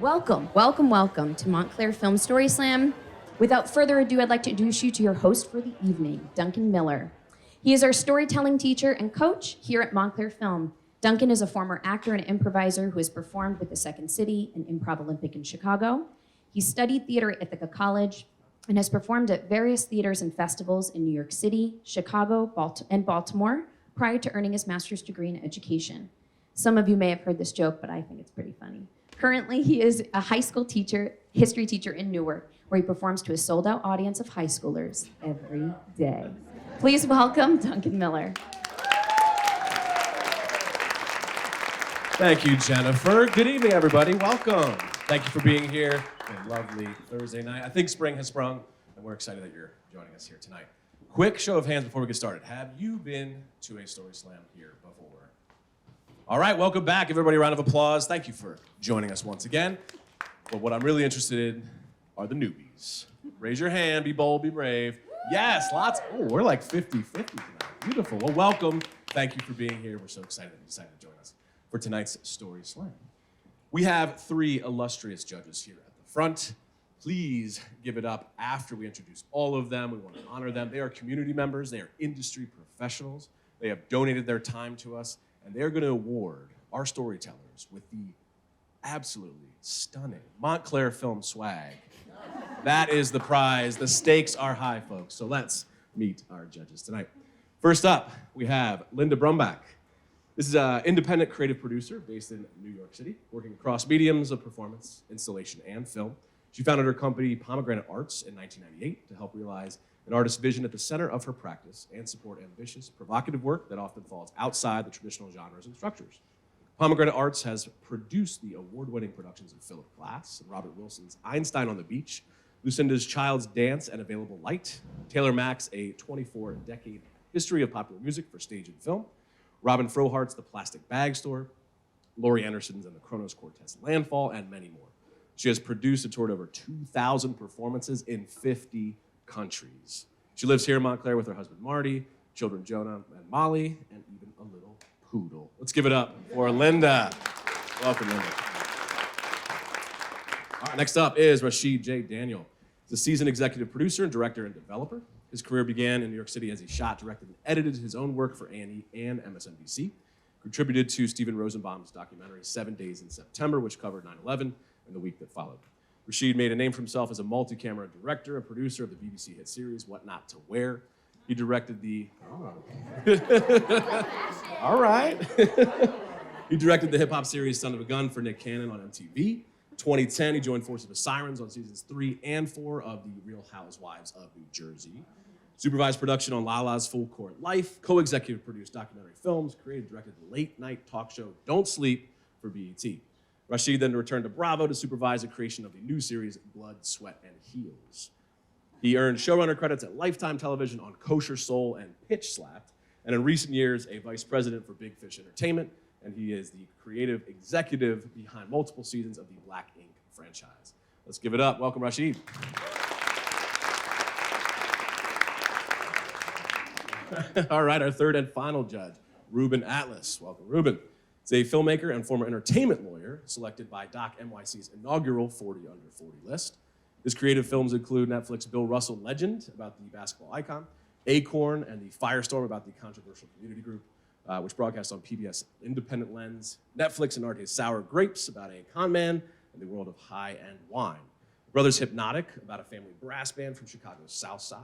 Welcome to Montclair Film Story Slam. Without further ado, I'd like to introduce you to your host for the evening, Duncan Miller. He is our storytelling teacher and coach here at Montclair Film. Duncan is a former actor and improviser who has performed with the Second City and Improv Olympic in Chicago. He studied theater at Ithaca College and has performed at various theaters and festivals in New York City, Chicago, and Baltimore prior to earning his master's degree in education. Some of you may have heard this joke, but I think it's pretty funny. Currently, he is a high school history teacher in Newark, where he performs to a sold-out audience of high schoolers every day. Please welcome Duncan Miller. Thank you, Jennifer. Good evening, everybody. Welcome. Thank you for being here. A lovely Thursday night. I think spring has sprung, and we're excited that you're joining us here tonight. Quick show of hands before we get started. Have you been to a Story Slam here before? All right, welcome back. Give everybody a round of applause. Thank you for joining us once again. But what I'm really interested in are the newbies. Raise your hand, be bold, be brave. Yes, lots. Oh, we're like 50-50 tonight. Beautiful. Well, welcome. Thank you for being here. We're so excited that you decided to join us for tonight's Story Slam. We have three illustrious judges here at the front. Please give it up after we introduce all of them. We want to honor them. They are community members. They are industry professionals. They have donated their time to us, and they're going to award our storytellers with the absolutely stunning Montclair Film swag. That is the prize. The stakes are high, folks. So let's meet our judges tonight. First up, we have Linda Brumbach. This is an independent creative producer based in New York City, working across mediums of performance, installation, and film. She founded her company, Pomegranate Arts, in 1998 to help realize an artist's vision at the center of her practice and support ambitious, provocative work that often falls outside the traditional genres and structures. Pomegranate Arts has produced the award-winning productions of Philip Glass and Robert Wilson's Einstein on the Beach, Lucinda's Child's Dance and Available Light, Taylor Mack's A 24-Decade History of Popular Music for Stage and Film, Robin Frohart's The Plastic Bag Store, Laurie Anderson's and the Kronos Quartet's Landfall, and many more. She has produced and toured over 2,000 performances in 50 countries. She lives here in Montclair with her husband Marty, children Jonah and Molly, and even a little poodle. Let's give it up for Linda. Welcome, Linda. All right, next up is Rashid J. Daniel. He's a seasoned executive producer and director and developer. His career began in New York City as he shot, directed, and edited his own work for A&E and MSNBC. Contributed to Steven Rosenbaum's documentary 7 Days in September, which covered 9/11 and the week that followed. Rashid made a name for himself as a multi-camera director and producer of the BBC hit series What Not to Wear. He directed the... All right. He directed the hip-hop series Son of a Gun for Nick Cannon on MTV. 2010, he joined forces with Sirens on seasons 3 and 4 of The Real Housewives of New Jersey. Supervised production on Lala's Full Court Life, co-executive produced documentary films, created and directed the late-night talk show Don't Sleep for BET. Rashid then returned to Bravo to supervise the creation of the new series Blood, Sweat, and Heels. He earned showrunner credits at Lifetime Television on Kosher Soul and Pitch Slapped, and in recent years, a vice president for Big Fish Entertainment, and he is the creative executive behind multiple seasons of the Black Ink franchise. Let's give it up. Welcome, Rashid. All right, our third and final judge, Ruben Atlas. Welcome, Ruben. He's a filmmaker and former entertainment lawyer selected by Doc NYC's inaugural 40 Under 40 list. His creative films include Netflix' Bill Russell Legend, about the basketball icon, Acorn, and the Firestorm, about the controversial community group, which broadcast on PBS Independent Lens, Netflix and Arte's Sour Grapes, about a con man and the world of high-end wine. Brothers Hypnotic, about a family brass band from Chicago's South Side.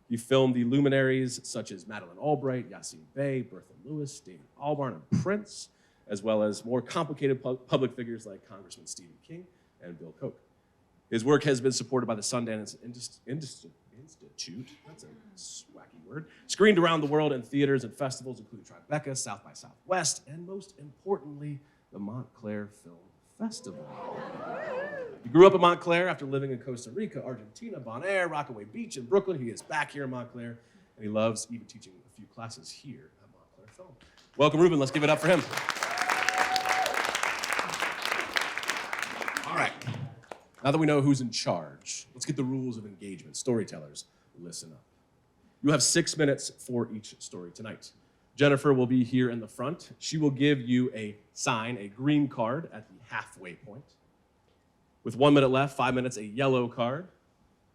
He filmed the luminaries such as Madeleine Albright, Yassine Bey, Bertha Lewis, David Albarn, and Prince, as well as more complicated public figures like Congressman Stephen King and Bill Koch. His work has been supported by the Sundance Institute, that's a wacky word, screened around the world in theaters and festivals including Tribeca, South by Southwest, and most importantly, the Montclair Film Festival. He grew up in Montclair after living in Costa Rica, Argentina, Bonaire, Rockaway Beach, and Brooklyn. He is back here in Montclair, and he loves even teaching a few classes here at Montclair Film. Welcome, Ruben. Let's give it up for him. All right. Now that we know who's in charge, let's get the rules of engagement. Storytellers, listen up. You have 6 minutes for each story tonight. Jennifer will be here in the front. She will give you a sign, a green card, at the halfway point. With 1 minute left, 5 minutes, a yellow card.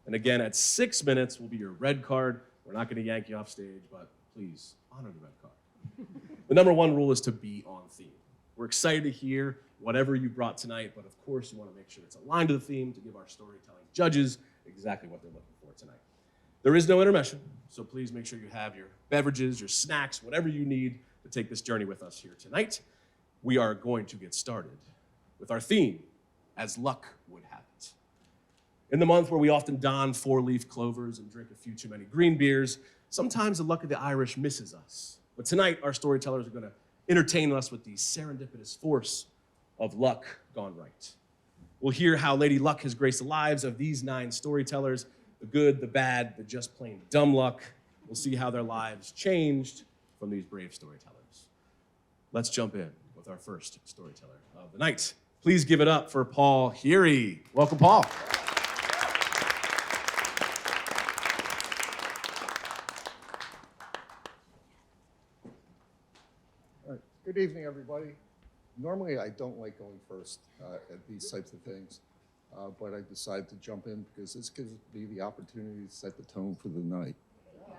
And again, at 6 minutes will be your red card. We're not going to yank you off stage, but please honor the red card. The number one rule is to be on theme. We're excited to hear whatever you brought tonight, but of course you want to make sure it's aligned to the theme to give our storytelling judges exactly what they're looking for tonight. There is no intermission, so please make sure you have your beverages, your snacks, whatever you need to take this journey with us here tonight. We are going to get started with our theme, as luck would have it. In the month where we often don four-leaf clovers and drink a few too many green beers, sometimes the luck of the Irish misses us. But tonight, our storytellers are going to entertain us with the serendipitous force of luck gone right. We'll hear how Lady Luck has graced the lives of these 9 storytellers, the good, the bad, the just plain dumb luck. We'll see how their lives changed from these brave storytellers. Let's jump in with our first storyteller of the night. Please give it up for Paul Heery. Welcome, Paul. Good evening, everybody. Normally, I don't like going first at these types of things, but I decided to jump in because this gives me the opportunity to set the tone for the night. Yeah.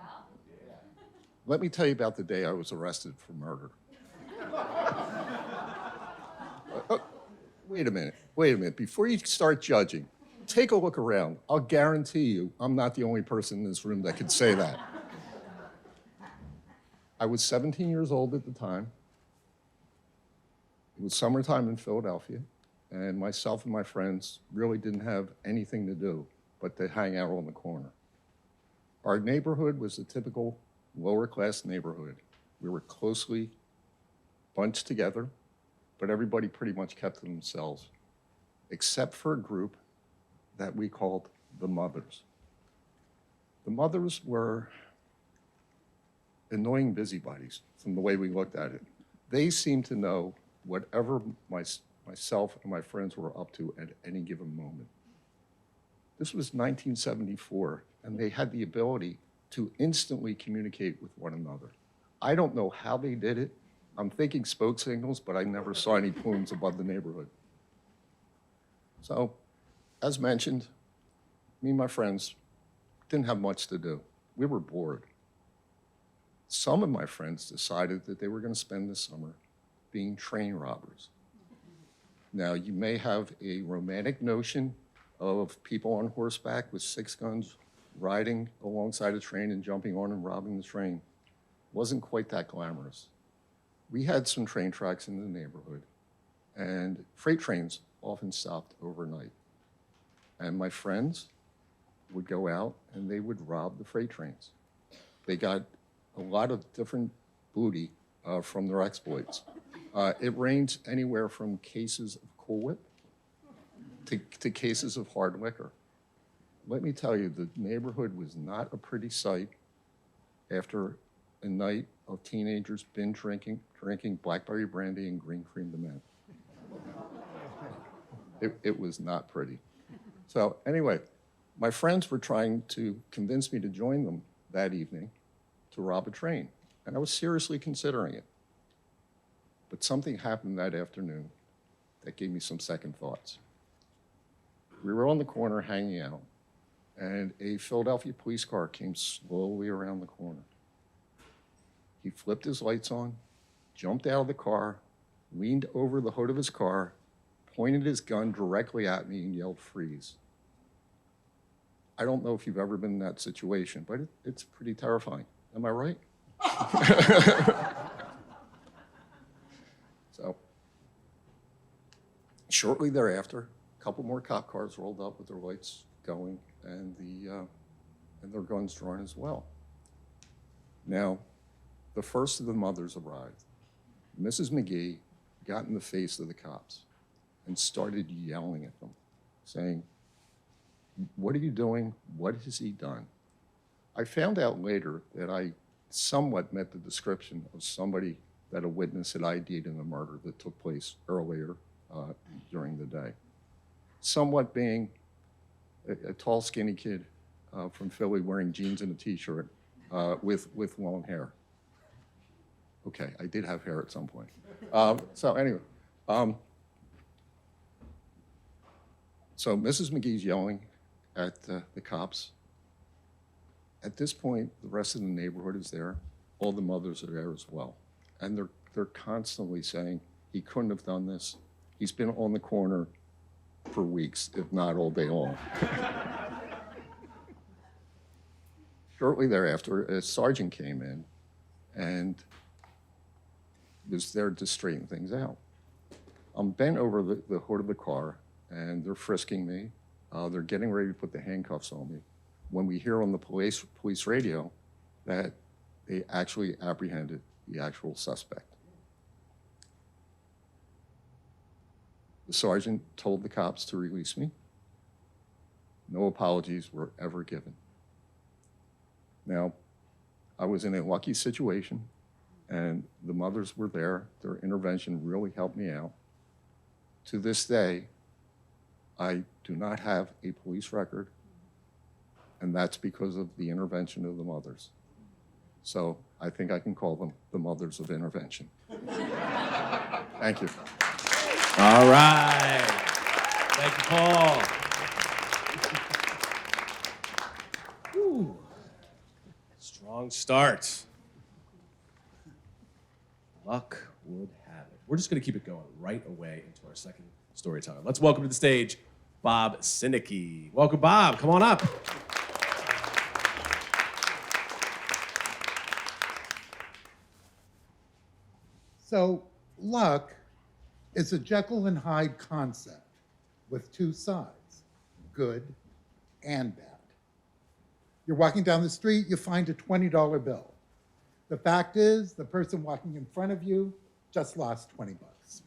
Let me tell you about the day I was arrested for murder. Wait a minute. Before you start judging, take a look around. I'll guarantee you I'm not the only person in this room that could say that. I was 17 years old at the time. It was summertime in Philadelphia, and myself and my friends really didn't have anything to do but to hang out on the corner. Our neighborhood was a typical lower-class neighborhood. We were closely bunched together, but everybody pretty much kept to themselves, except for a group that we called the Mothers. The Mothers were annoying busybodies from the way we looked at it. They seemed to know whatever myself and my friends were up to at any given moment. This was 1974, and they had the ability to instantly communicate with one another. I don't know how they did it. I'm thinking smoke signals, but I never saw any plumes above the neighborhood. So, as mentioned, me and my friends didn't have much to do. We were bored. Some of my friends decided that they were going to spend the summer being train robbers. Now, you may have a romantic notion of people on horseback with 6 guns riding alongside a train and jumping on and robbing the train. Wasn't quite that glamorous. We had some train tracks in the neighborhood, and freight trains often stopped overnight. And my friends would go out and they would rob the freight trains. They got a lot of different booty from their exploits. It ranged anywhere from cases of Cool Whip to cases of hard liquor. Let me tell you, the neighborhood was not a pretty sight after a night of teenagers binge drinking blackberry brandy and green cream to mint. It was not pretty. So anyway, my friends were trying to convince me to join them that evening to rob a train, and I was seriously considering it. But something happened that afternoon that gave me some second thoughts. We were on the corner hanging out, and a Philadelphia police car came slowly around the corner. He flipped his lights on, jumped out of the car, leaned over the hood of his car, pointed his gun directly at me, and yelled, "Freeze." I don't know if you've ever been in that situation, but it's pretty terrifying. Am I right? So, shortly thereafter, a couple more cop cars rolled up with their lights going and their guns drawn as well. Now, the first of the Mothers arrived. Mrs. McGee got in the face of the cops and started yelling at them, saying, "What are you doing? What has he done?" I found out later that I somewhat met the description of somebody that a witness had ID'd in a murder that took place earlier during the day. Somewhat being a tall, skinny kid from Philly wearing jeans and a t-shirt with long hair. Okay, I did have hair at some point. So anyway, So Mrs. McGee's yelling at the cops. At this point, the rest of the neighborhood is there. All the mothers are there as well. And they're constantly saying, he couldn't have done this. He's been on the corner for weeks, if not all day long. Shortly thereafter, a sergeant came in and was there to straighten things out. I'm bent over the hood of the car, and they're frisking me. They're getting ready to put the handcuffs on me. When we hear on the police radio that they actually apprehended the actual suspect. The sergeant told the cops to release me. No apologies were ever given. Now, I was in a lucky situation, and the mothers were there. Their intervention really helped me out. To this day, I do not have a police record, and that's because of the intervention of the mothers. So I think I can call them the mothers of intervention. Thank you. All right. Thank you, Paul. Whew. Strong start. Luck would have it. We're just going to keep it going right away into our second storyteller. Let's welcome to the stage Bob Sinicki. Welcome, Bob. Come on up. So luck is a Jekyll and Hyde concept with two sides, good and bad. You're walking down the street, you find a $20 bill. The fact is, the person walking in front of you just lost 20 bucks.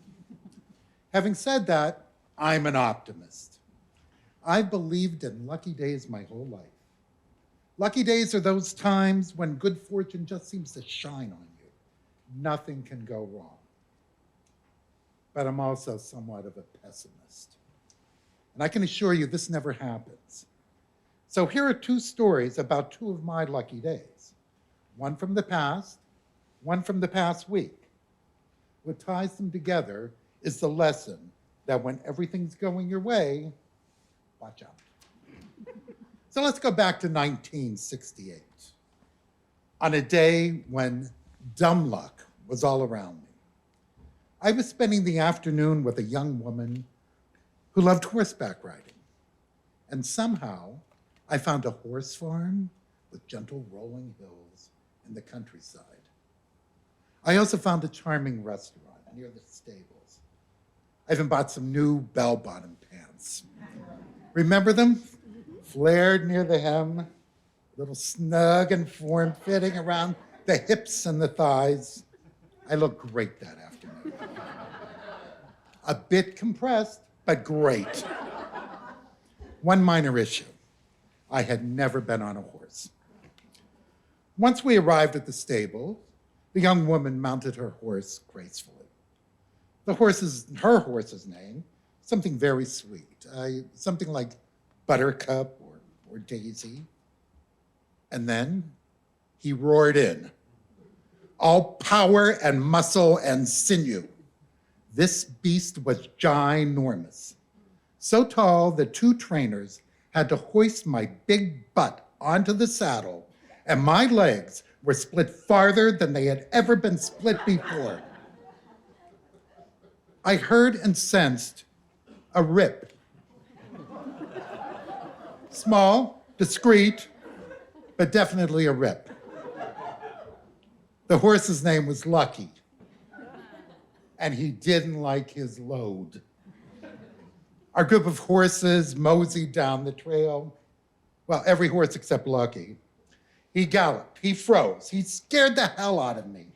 Having said that, I'm an optimist. I've believed in lucky days my whole life. Lucky days are those times when good fortune just seems to shine on you. Nothing can go wrong. But I'm also somewhat of a pessimist. And I can assure you this never happens. So here are two stories about two of my lucky days. One from the past, one from the past week. What ties them together is the lesson that when everything's going your way, watch out. So let's go back to 1968. On a day when dumb luck was all around me. I was spending the afternoon with a young woman who loved horseback riding. And somehow I found a horse farm with gentle rolling hills in the countryside. I also found a charming restaurant near the stables. I even bought some new bell-bottom pants. Remember them? Flared near the hem, a little snug and form-fitting around the hips and the thighs. I looked great that afternoon. A bit compressed, but great. One minor issue. I had never been on a horse. Once we arrived at the stable, the young woman mounted her horse gracefully. Her horse's name, something very sweet, something like Buttercup or Daisy. And then he roared in, all power and muscle and sinew. This beast was ginormous, so tall that two trainers had to hoist my big butt onto the saddle, and my legs were split farther than they had ever been split before. I heard and sensed a rip. Small, discreet, but definitely a rip. The horse's name was Lucky, and he didn't like his load. Our group of horses moseyed down the trail. Well, every horse except Lucky. He galloped, he froze, he scared the hell out of me.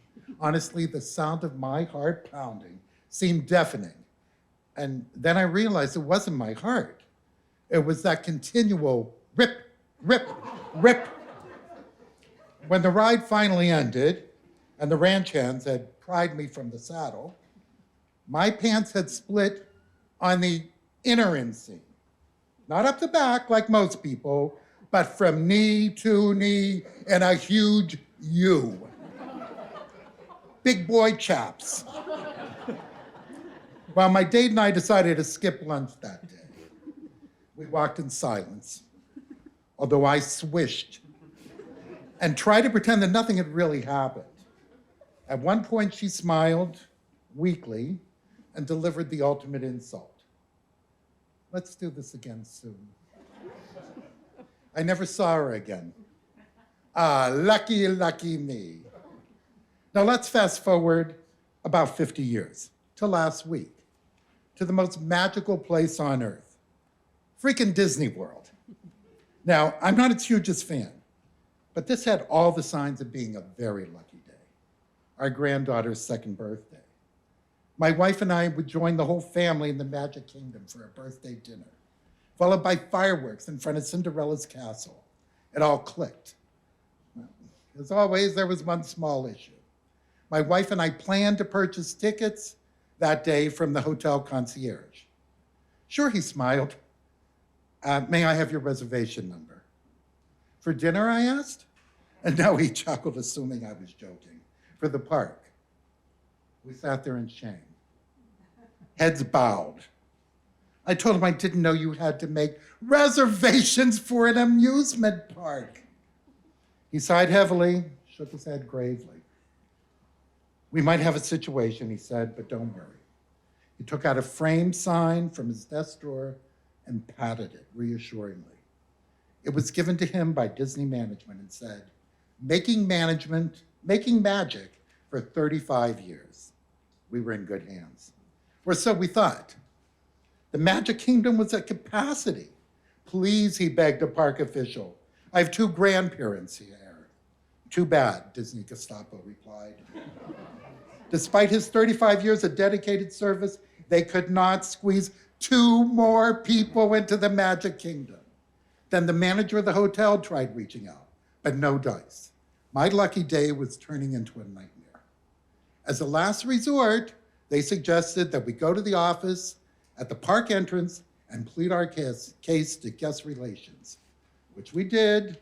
Honestly, the sound of my heart pounding seemed deafening. And then I realized it wasn't my heart. It was that continual rip, rip, rip. When the ride finally ended, and the ranch hands had pried me from the saddle, my pants had split on the inner inseam. Not up the back like most people, but from knee to knee in a huge U. Big boy chaps. Well, my date and I decided to skip lunch that day. We walked in silence, although I swished and tried to pretend that nothing had really happened. At one point, she smiled weakly and delivered the ultimate insult. Let's do this again soon. I never saw her again. Ah, lucky, lucky me. Now let's fast forward about 50 years to last week, to the most magical place on earth, freaking Disney World. Now, I'm not its hugest fan, but this had all the signs of being a very lucky day, our granddaughter's second birthday. My wife and I would join the whole family in the Magic Kingdom for a birthday dinner, followed by fireworks in front of Cinderella's castle. It all clicked. As always, there was one small issue. My wife and I planned to purchase tickets that day from the hotel concierge. Sure, he smiled. May I have your reservation number? For dinner, I asked? And no, he chuckled, assuming I was joking. For the park. We sat there in shame. Heads bowed. I told him I didn't know you had to make reservations for an amusement park. He sighed heavily, shook his head gravely. We might have a situation, he said, but don't worry. He took out a framed sign from his desk drawer and patted it reassuringly. It was given to him by Disney management and said, making magic for 35 years. We were in good hands. Or so we thought. The Magic Kingdom was at capacity. Please, he begged a park official. I have 2 grandparents here. Too bad, Disney Gestapo replied. Despite his 35 years of dedicated service, they could not squeeze 2 more people into the Magic Kingdom. Then the manager of the hotel tried reaching out, but no dice. My lucky day was turning into a nightmare. As a last resort, they suggested that we go to the office at the park entrance and plead our case to guest relations, which we did,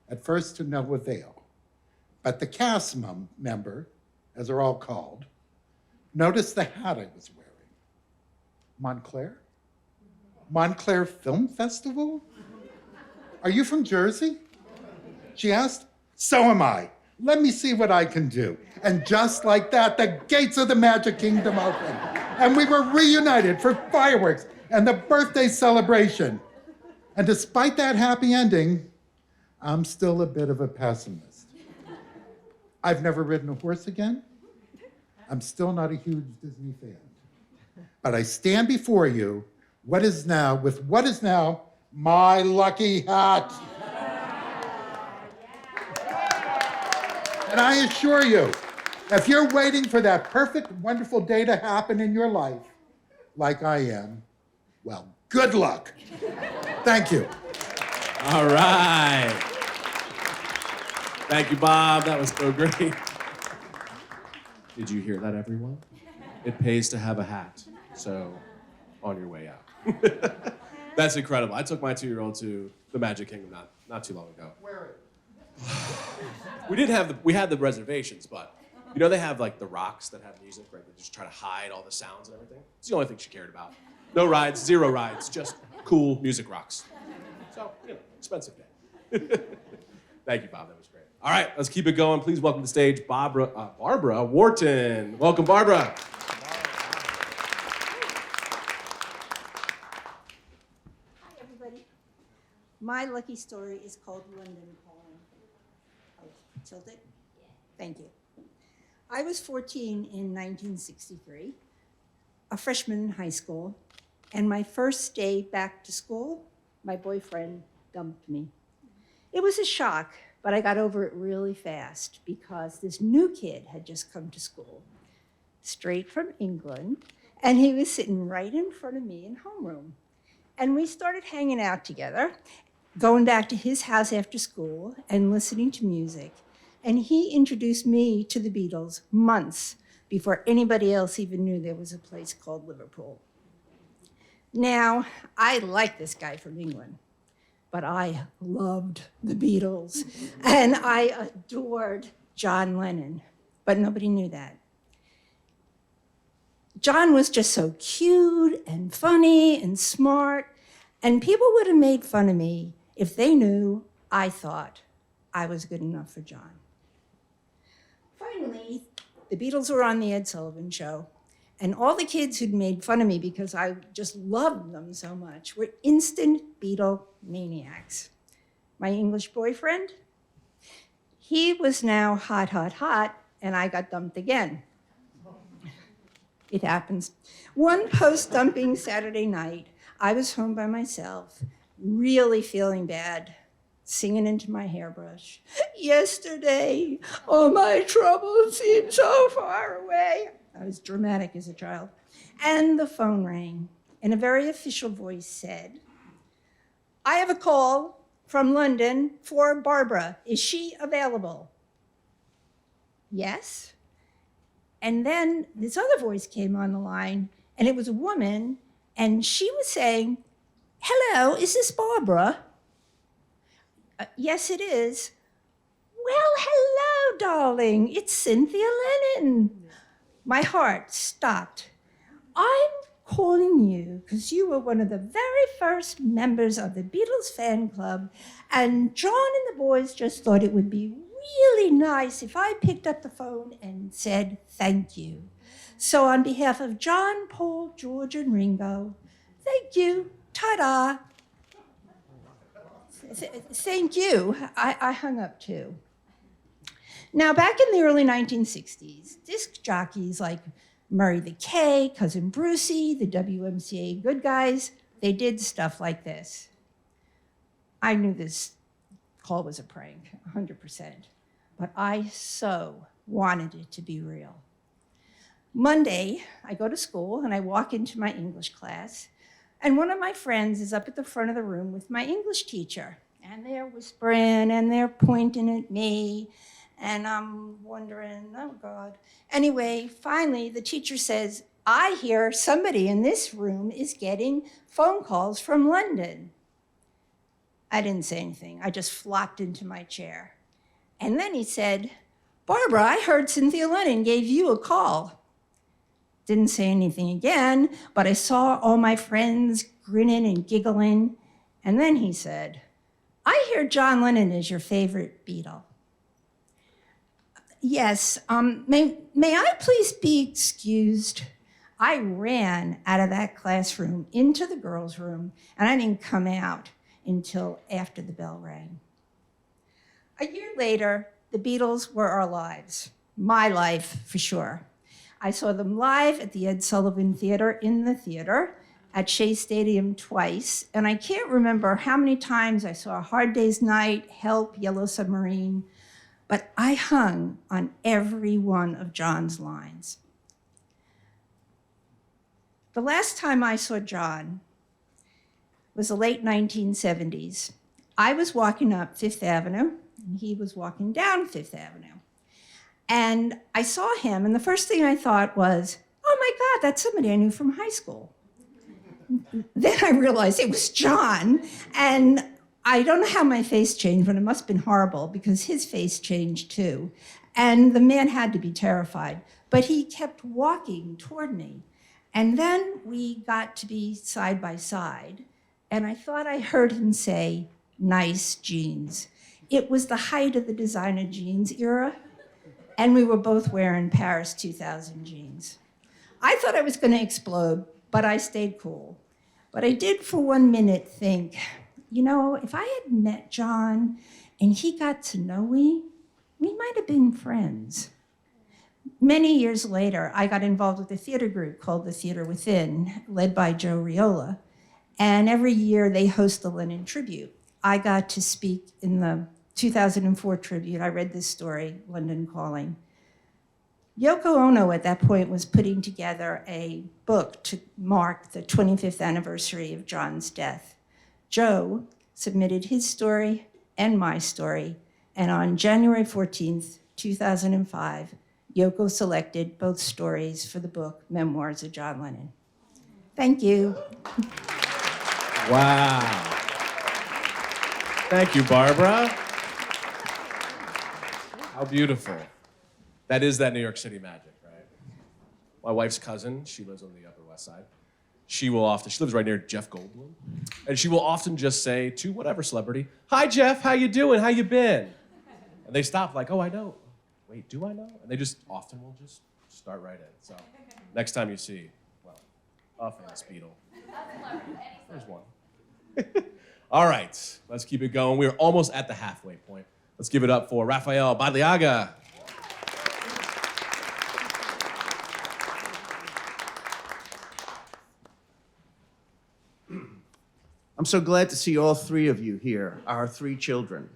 at first to no avail. But the cast member, as they're all called, noticed the hat I was wearing. Montclair? Montclair Film Festival? Are you from Jersey? She asked. So am I. Let me see what I can do. And just like that, the gates of the Magic Kingdom opened. And we were reunited for fireworks and the birthday celebration. And despite that happy ending, I'm still a bit of a pessimist. I've never ridden a horse again. I'm still not a huge Disney fan. But I stand before you with what is now my lucky hat. And I assure you, if you're waiting for that perfect, wonderful day to happen in your life, like I am, well, good luck. Thank you. All right. Thank you, Bob. That was so great. Did you hear that, everyone? It pays to have a hat, so on your way out. That's incredible. I took my 2-year-old to the Magic Kingdom not too long ago. Where? We had the reservations, but you know they have like the rocks that have music, right? They just try to hide all the sounds and everything. It's the only thing she cared about. No rides, 0 rides, just cool music rocks. So, expensive day. Thank you, Bob. That was great. All right, let's keep it going. Please welcome to the stage Barbara Wharton. Welcome, Barbara. Hi, everybody. My lucky story is called London Calling. Oh, tilt it? Thank you. I was 14 in 1963, a freshman in high school, and my first day back to school, my boyfriend dumped me. It was a shock, but I got over it really fast because this new kid had just come to school, straight from England, and he was sitting right in front of me in homeroom. And we started hanging out together, going back to his house after school and listening to music. And he introduced me to the Beatles months before anybody else even knew there was a place called Liverpool. Now, I like this guy from England, but I loved the Beatles, and I adored John Lennon, but nobody knew that. John was just so cute and funny and smart, And people would have made fun of me if they knew I thought I was good enough for John. Finally, the Beatles were on the Ed Sullivan Show, and all the kids who'd made fun of me because I just loved them so much were instant Beatle maniacs. My English boyfriend, he was now hot, hot, hot, and I got dumped again. It happens. One post-dumping Saturday night, I was home by myself, really feeling bad, singing into my hairbrush. Yesterday, all my troubles seemed so far away. I was dramatic as a child. And the phone rang, and a very official voice said, I have a call from London for Barbara. Is she available? Yes. And then this other voice came on the line, and it was a woman, and she was saying, hello, is this Barbara? Yes, it is. Well, hello, darling. It's Cynthia Lennon. My heart stopped. I'm calling you because you were one of the very first members of the Beatles fan club, and John and the boys just thought it would be really nice if I picked up the phone and said thank you. So on behalf of John, Paul, George, and Ringo, thank you. Ta-da. Thank you. I hung up too. Now, back in the early 1960s, disc jockeys like Murray the K, Cousin Brucey, the WMCA Good Guys, they did stuff like this. I knew this call was a prank, 100%, but I so wanted it to be real. Monday, I go to school and I walk into my English class, and one of my friends is up at the front of the room with my English teacher, and they're whispering and they're pointing at me, and I'm wondering, oh God. Anyway, finally, the teacher says, I hear somebody in this room is getting phone calls from London. I didn't say anything. I just flopped into my chair. And then he said, Barbara, I heard Cynthia Lennon gave you a call. Didn't say anything again, but I saw all my friends grinning and giggling. And then he said, I hear John Lennon is your favorite Beatle. Yes, may I please be excused? I ran out of that classroom into the girls' room, and I didn't come out until after the bell rang. A year later, the Beatles were our lives, my life for sure. I saw them live at the Ed Sullivan Theater in the theater, at Shea Stadium twice, and I can't remember how many times I saw Hard Day's Night, Help, Yellow Submarine, but I hung on every one of John's lines. The last time I saw John was the late 1970s. I was walking up Fifth Avenue, and he was walking down Fifth Avenue. And I saw him, and the first thing I thought was, oh my God, that's somebody I knew from high school. Then I realized it was John, and I don't know how my face changed, but it must have been horrible because his face changed too. And the man had to be terrified, but he kept walking toward me. And then we got to be side by side, and I thought I heard him say, nice jeans. It was the height of the designer jeans era, and we were both wearing Paris 2000 jeans. I thought I was going to explode, but I stayed cool. But I did for 1 minute think, you know, if I had met John and he got to know me, we might have been friends. Many years later, I got involved with a theater group called The Theater Within, led by Joe Riola. And every year they host the Lennon tribute. I got to speak in the 2004 tribute. I read this story, London Calling. Yoko Ono at that point was putting together a book to mark the 25th anniversary of John's death. Joe submitted his story and my story, and on January 14th, 2005, Yoko selected both stories for the book, Memoirs of John Lennon. Thank you. Wow. Thank you, Barbara. How beautiful. That is that New York City magic, right? My wife's cousin, she lives on the Upper West Side. She lives right near Jeff Goldblum. And she will often just say to whatever celebrity, "Hi, Jeff, how you doing? How you been?" And they stop like, "Oh, I know. Wait, do I know?" And they just often will just start right in. So next time you see, well, a famous Beatle. There's one. All right, let's keep it going. We're almost at the halfway point. Let's give it up for Rafael Badliaga. I'm so glad to see all three of you here, our three children.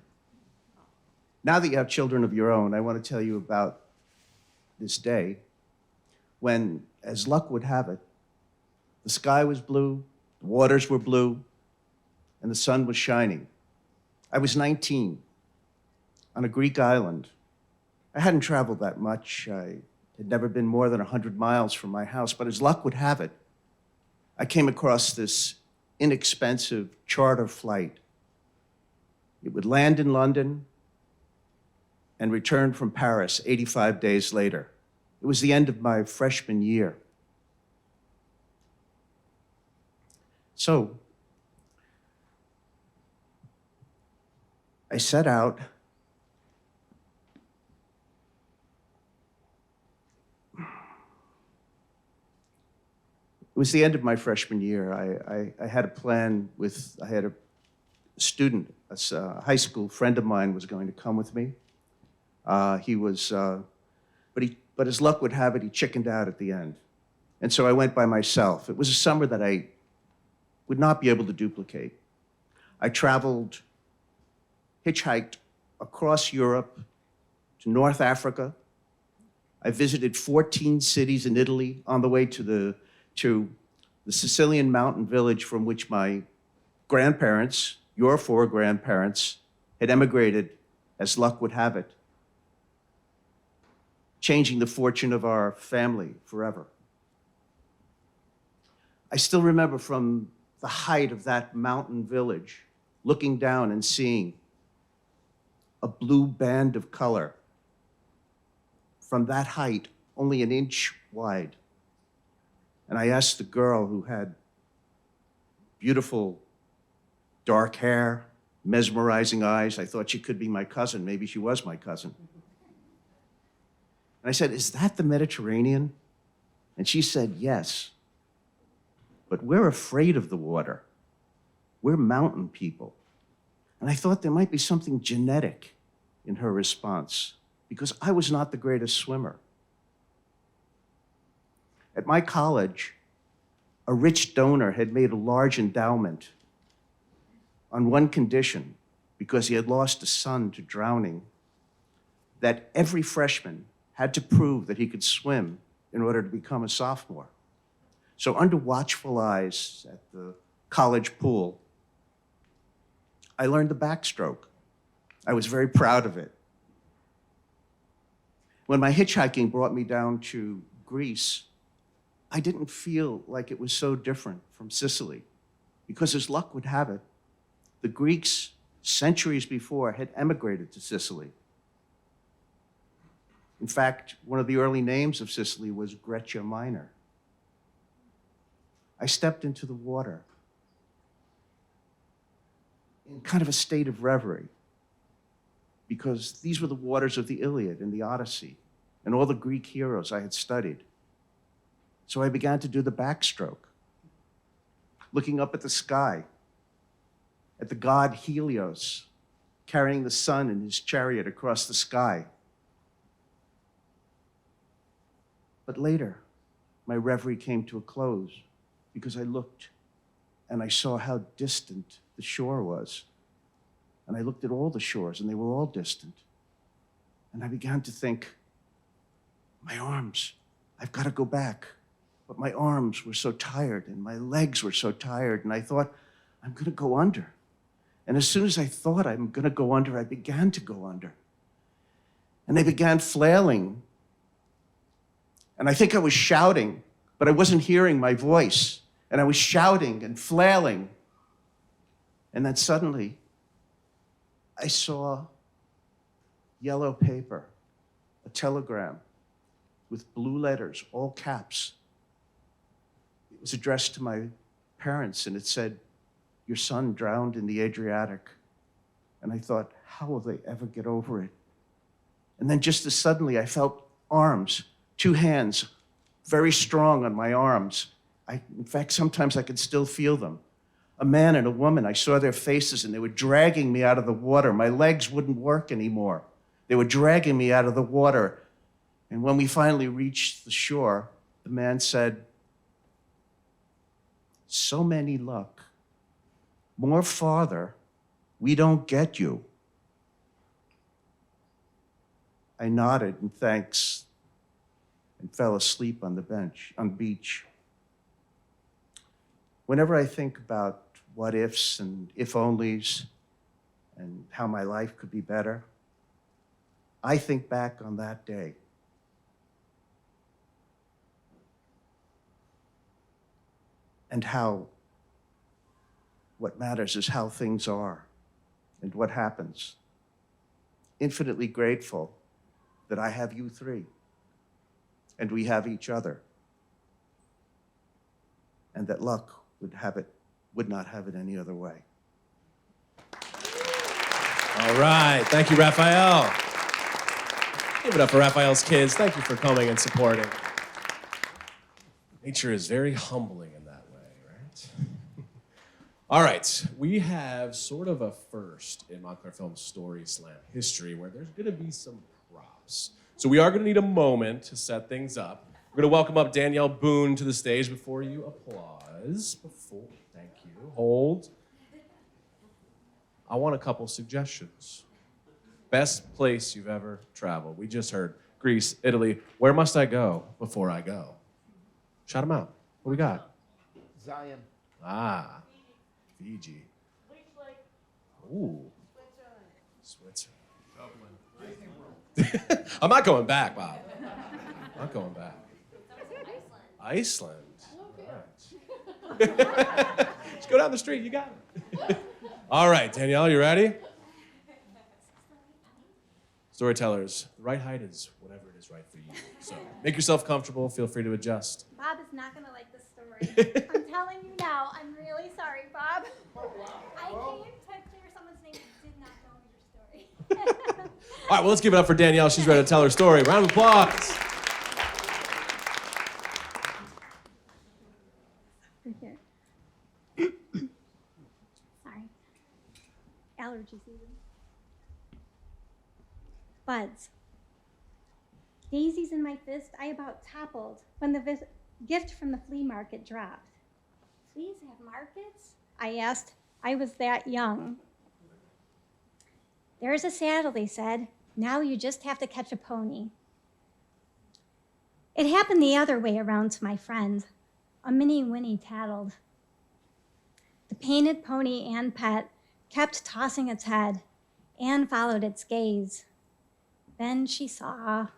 Now that you have children of your own, I want to tell you about this day when, as luck would have it, the sky was blue, the waters were blue, and the sun was shining. I was 19 on a Greek island. I hadn't traveled that much. I had never been more than 100 miles from my house, but as luck would have it, I came across this inexpensive charter flight. It would land in London and return from Paris 85 days later. It was the end of my freshman year. So I set out. It was the end of my freshman year. I had a plan with, I had a student, a high school friend of mine was going to come with me. But as luck would have it, he chickened out at the end. And so I went by myself. It was a summer that I would not be able to duplicate. I traveled, hitchhiked across Europe to North Africa. I visited 14 cities in Italy on the way to the Sicilian mountain village from which my grandparents, your four grandparents, had emigrated as luck would have it, changing the fortune of our family forever. I still remember from the height of that mountain village, looking down and seeing a blue band of color from that height, only an inch wide. And I asked the girl who had beautiful dark hair, mesmerizing eyes. I thought she could be my cousin. Maybe she was my cousin. And I said, "Is that the Mediterranean?" And she said, "Yes. But we're afraid of the water. We're mountain people." And I thought there might be something genetic in her response because I was not the greatest swimmer. At my college, a rich donor had made a large endowment on one condition, because he had lost a son to drowning, that every freshman had to prove that he could swim in order to become a sophomore. So under watchful eyes at the college pool, I learned the backstroke. I was very proud of it. When my hitchhiking brought me down to Greece, I didn't feel like it was so different from Sicily, because as luck would have it, the Greeks, centuries before, had emigrated to Sicily. In fact, one of the early names of Sicily was Grecia Minor. I stepped into the water in kind of a state of reverie, because these were the waters of the Iliad and the Odyssey and all the Greek heroes I had studied. So I began to do the backstroke, looking up at the sky, at the god Helios, carrying the sun in his chariot across the sky. But later, my reverie came to a close because I looked and I saw how distant the shore was. And I looked at all the shores and they were all distant. And I began to think, my arms, I've got to go back. But my arms were so tired and my legs were so tired, and I thought, I'm going to go under. And as soon as I thought I'm going to go under, I began to go under. And they began flailing. And I think I was shouting, but I wasn't hearing my voice. And I was shouting and flailing. And then suddenly, I saw yellow paper, a telegram with blue letters, all caps. It was addressed to my parents, and it said, your son drowned in the Adriatic. And I thought, how will they ever get over it? And then just as suddenly, I felt arms, 2 hands, very strong on my arms. In fact, sometimes I could still feel them. A man and a woman, I saw their faces, and they were dragging me out of the water. My legs wouldn't work anymore. They were dragging me out of the water. And when we finally reached the shore, the man said, "So many luck. More farther, we don't get you." I nodded in thanks and fell asleep on the beach. Whenever I think about what ifs and if onlys and how my life could be better, I think back on that day. And how what matters is how things are and what happens. Infinitely grateful that I have you 3 and we have each other, and that luck would not have it any other way. All right. Thank you, Raphael. Give it up for Raphael's kids. Thank you for coming and supporting. Nature is very humbling in that way, right? All right. We have sort of a first in Montclair Film's StorySLAM history where there's going to be some props. So we are going to need a moment to set things up. We're going to welcome up Danielle Boone to the stage. Before you applause, thank you, hold. I want a couple suggestions. Best place you've ever traveled. We just heard Greece, Italy. Where must I go before I go? Shout them out. What we got? Zion. Ah, Fiji. Ooh. Switzerland. I'm not going back, Bob. I'm not going back. Iceland. All right. Just go down the street. You got it. All right, Danielle, you ready? Storytellers, the right height is whatever it is right for you. So make yourself comfortable. Feel free to adjust. Bob is not going to like this story. I'm telling you now. I'm really sorry, Bob. I came to clear someone's name who did not know your story. All right, well, let's give it up for Danielle. She's ready to tell her story. Round of applause. Right here. Sorry. Allergy season. Buds. Daisies in my fist, I about toppled when the gift from the flea market dropped. Fleas have markets? I asked. I was that young. There's a saddle, they said. Now you just have to catch a pony. It happened the other way around to my friend. A mini Winnie tattled. The painted pony Ann pet kept tossing its head. Ann followed its gaze. Then she saw,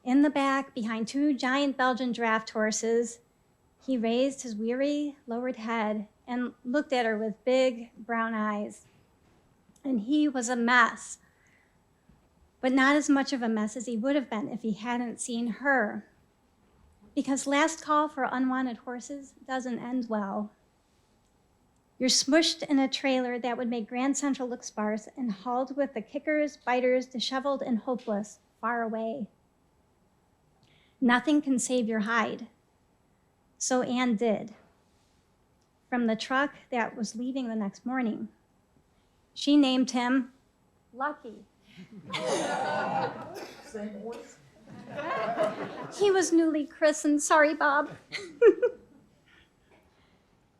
in the back, behind 2 giant Belgian draft horses, he raised his weary, lowered head and looked at her with big brown eyes. And he was a mess, but not as much of a mess as he would have been if he hadn't seen her. Because last call for unwanted horses doesn't end well. You're smushed in a trailer that would make Grand Central look sparse and hauled with the kickers, biters, disheveled and hopeless, far away. Nothing can save your hide. So Ann did. From the truck that was leaving the next morning, she named him Lucky. Same voice? He was newly christened. Sorry, Bob.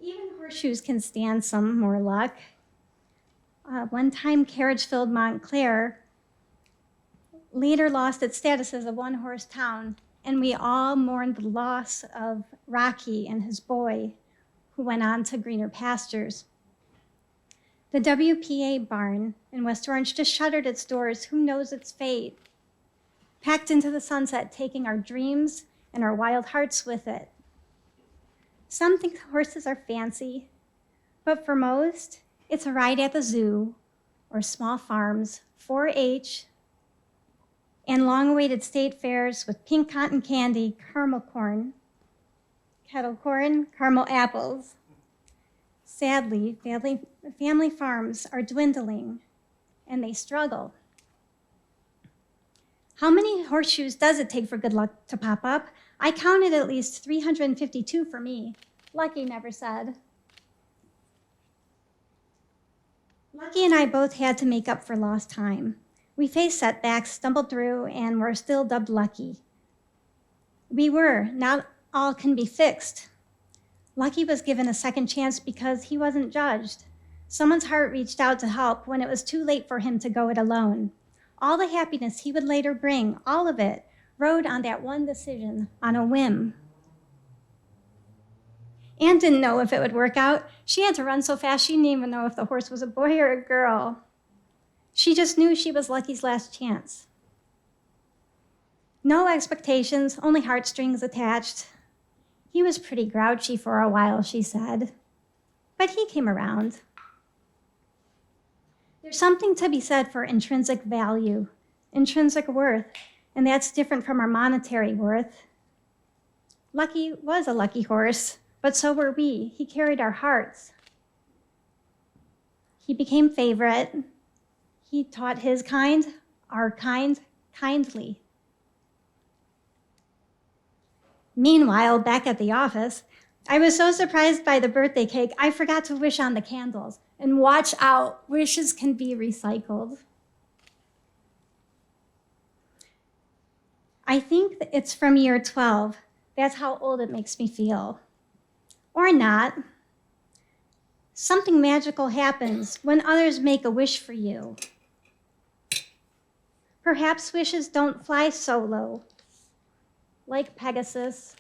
Even horseshoes can stand some more luck. One time, carriage-filled Montclair later lost its status as a one-horse town, and we all mourned the loss of Rocky and his boy, who went on to greener pastures. The WPA barn in West Orange just shuttered its doors. Who knows its fate? Packed into the sunset, taking our dreams and our wild hearts with it. Some think horses are fancy, but for most, it's a ride at the zoo or small farms, 4-H, and long-awaited state fairs with pink cotton candy, caramel corn, kettle corn, caramel apples, Sadly, family farms are dwindling, and they struggle. How many horseshoes does it take for good luck to pop up? I counted at least 352 for me. Lucky never said. Lucky and I both had to make up for lost time. We faced setbacks, stumbled through, and were still dubbed lucky. We were. Not all can be fixed. Lucky was given a second chance because he wasn't judged. Someone's heart reached out to help when it was too late for him to go it alone. All the happiness he would later bring, all of it, rode on that one decision, on a whim. Anne didn't know if it would work out. She had to run so fast she didn't even know if the horse was a boy or a girl. She just knew she was Lucky's last chance. No expectations, only heartstrings attached. He was pretty grouchy for a while, she said, but he came around. There's something to be said for intrinsic value, intrinsic worth, and that's different from our monetary worth. Lucky was a lucky horse, but so were we. He carried our hearts. He became favorite. He taught his kind, our kind, kindly. Meanwhile, back at the office, I was so surprised by the birthday cake, I forgot to wish on the candles. And watch out, wishes can be recycled. I think it's from year 12. That's how old it makes me feel. Or not. Something magical happens when others make a wish for you. Perhaps wishes don't fly solo, like Pegasus.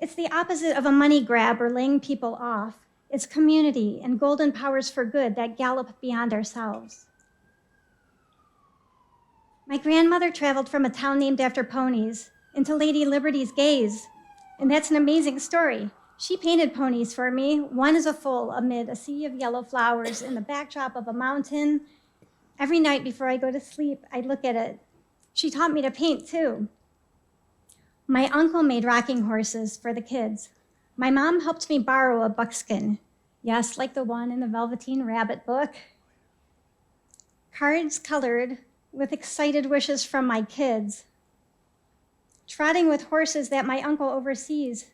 It's the opposite of a money grab or laying people off. It's community and golden powers for good that gallop beyond ourselves. My grandmother traveled from a town named after ponies into Lady Liberty's gaze, and that's an amazing story. She painted ponies for me. One is a foal amid a sea of yellow flowers in the backdrop of a mountain. Every night before I go to sleep, I look at it. She taught me to paint too. My uncle made rocking horses for the kids. My mom helped me borrow a buckskin. Yes, like the one in the Velveteen Rabbit book. Cards colored with excited wishes from my kids. Trotting with horses that my uncle oversees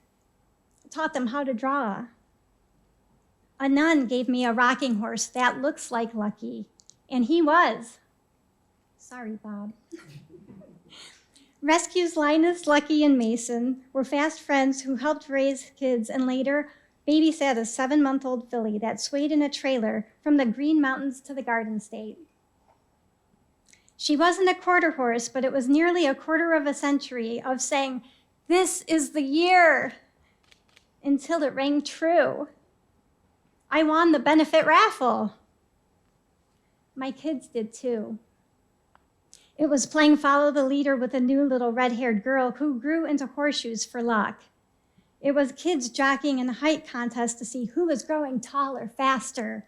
taught them how to draw. A nun gave me a rocking horse that looks like Lucky, and he was. Sorry, Bob. Rescues Linus, Lucky, and Mason were fast friends who helped raise kids and later babysat a 7-month-old filly that swayed in a trailer from the Green Mountains to the Garden State. She wasn't a quarter horse, but it was nearly a quarter of a century of saying, "This is the year," until it rang true. I won the benefit raffle. My kids did too. It was playing follow the leader with a new little red-haired girl who grew into horseshoes for luck. It was kids jockeying in a height contest to see who was growing taller, faster,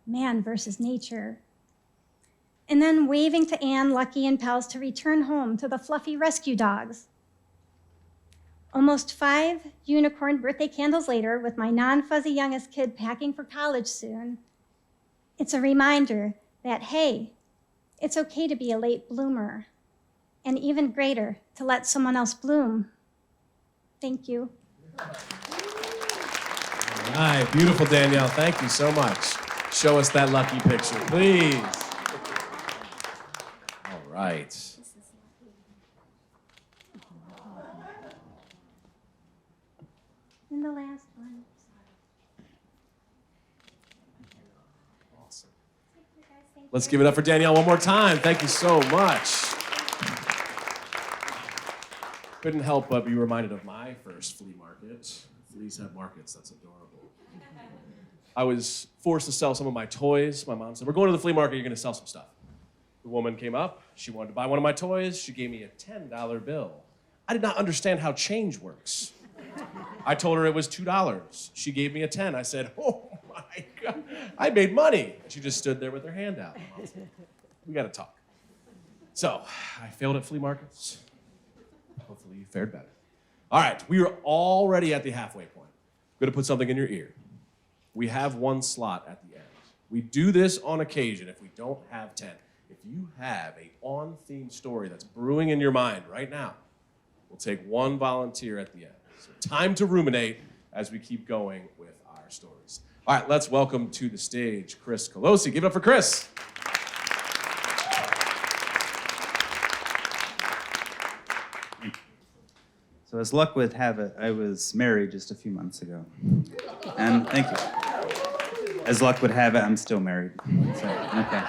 man versus nature. And then waving to Anne, Lucky, and pals to return home to the fluffy rescue dogs. Almost 5 unicorn birthday candles later, with my non-fuzzy youngest kid packing for college soon, it's a reminder that, hey, it's okay to be a late bloomer, and even greater, to let someone else bloom. Thank you. All right, beautiful, Danielle. Thank you so much. Show us that lucky picture, please. All right. And the last one. Awesome. Let's give it up for Danielle one more time. Thank you so much. Couldn't help but be reminded of my first flea market. Fleas have markets, that's adorable. I was forced to sell some of my toys. My mom said, "We're going to the flea market, you're gonna sell some stuff." The woman came up, she wanted to buy one of my toys, she gave me a $10 bill. I did not understand how change works. I told her it was $2. She gave me a 10. I said, "Oh my God, I made money." And she just stood there with her hand out. We gotta talk. So, I failed at flea markets. hopefully you fared better. All right, we are already at the halfway point. I'm gonna put something in your ear. We have one slot at the end. We do this on occasion if we don't have 10. If you have a on-theme story that's brewing in your mind right now, we'll take one volunteer at the end. So time to ruminate as we keep going with our stories. All right, let's welcome to the stage Chris Colosi. Give it up for Chris. So as luck would have it, I was married just a few months ago. And thank you. As luck would have it, I'm still married. So, okay.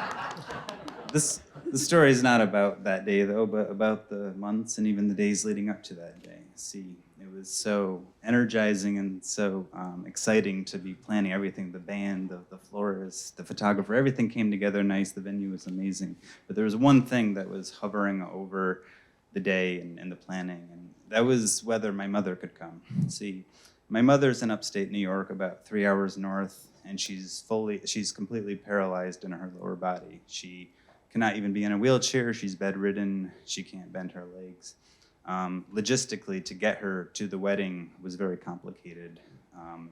The story is not about that day, though, but about the months and even the days leading up to that day. See, it was so energizing and so exciting to be planning everything. The band, the florist, the photographer, everything came together nice. The venue was amazing. But there was one thing that was hovering over the day and the planning, and that was whether my mother could come. See, my mother's in upstate New York, about 3 hours north, and she's completely paralyzed in her lower body. She cannot even be in a wheelchair. She's bedridden. She can't bend her legs. Logistically, to get her to the wedding was very complicated.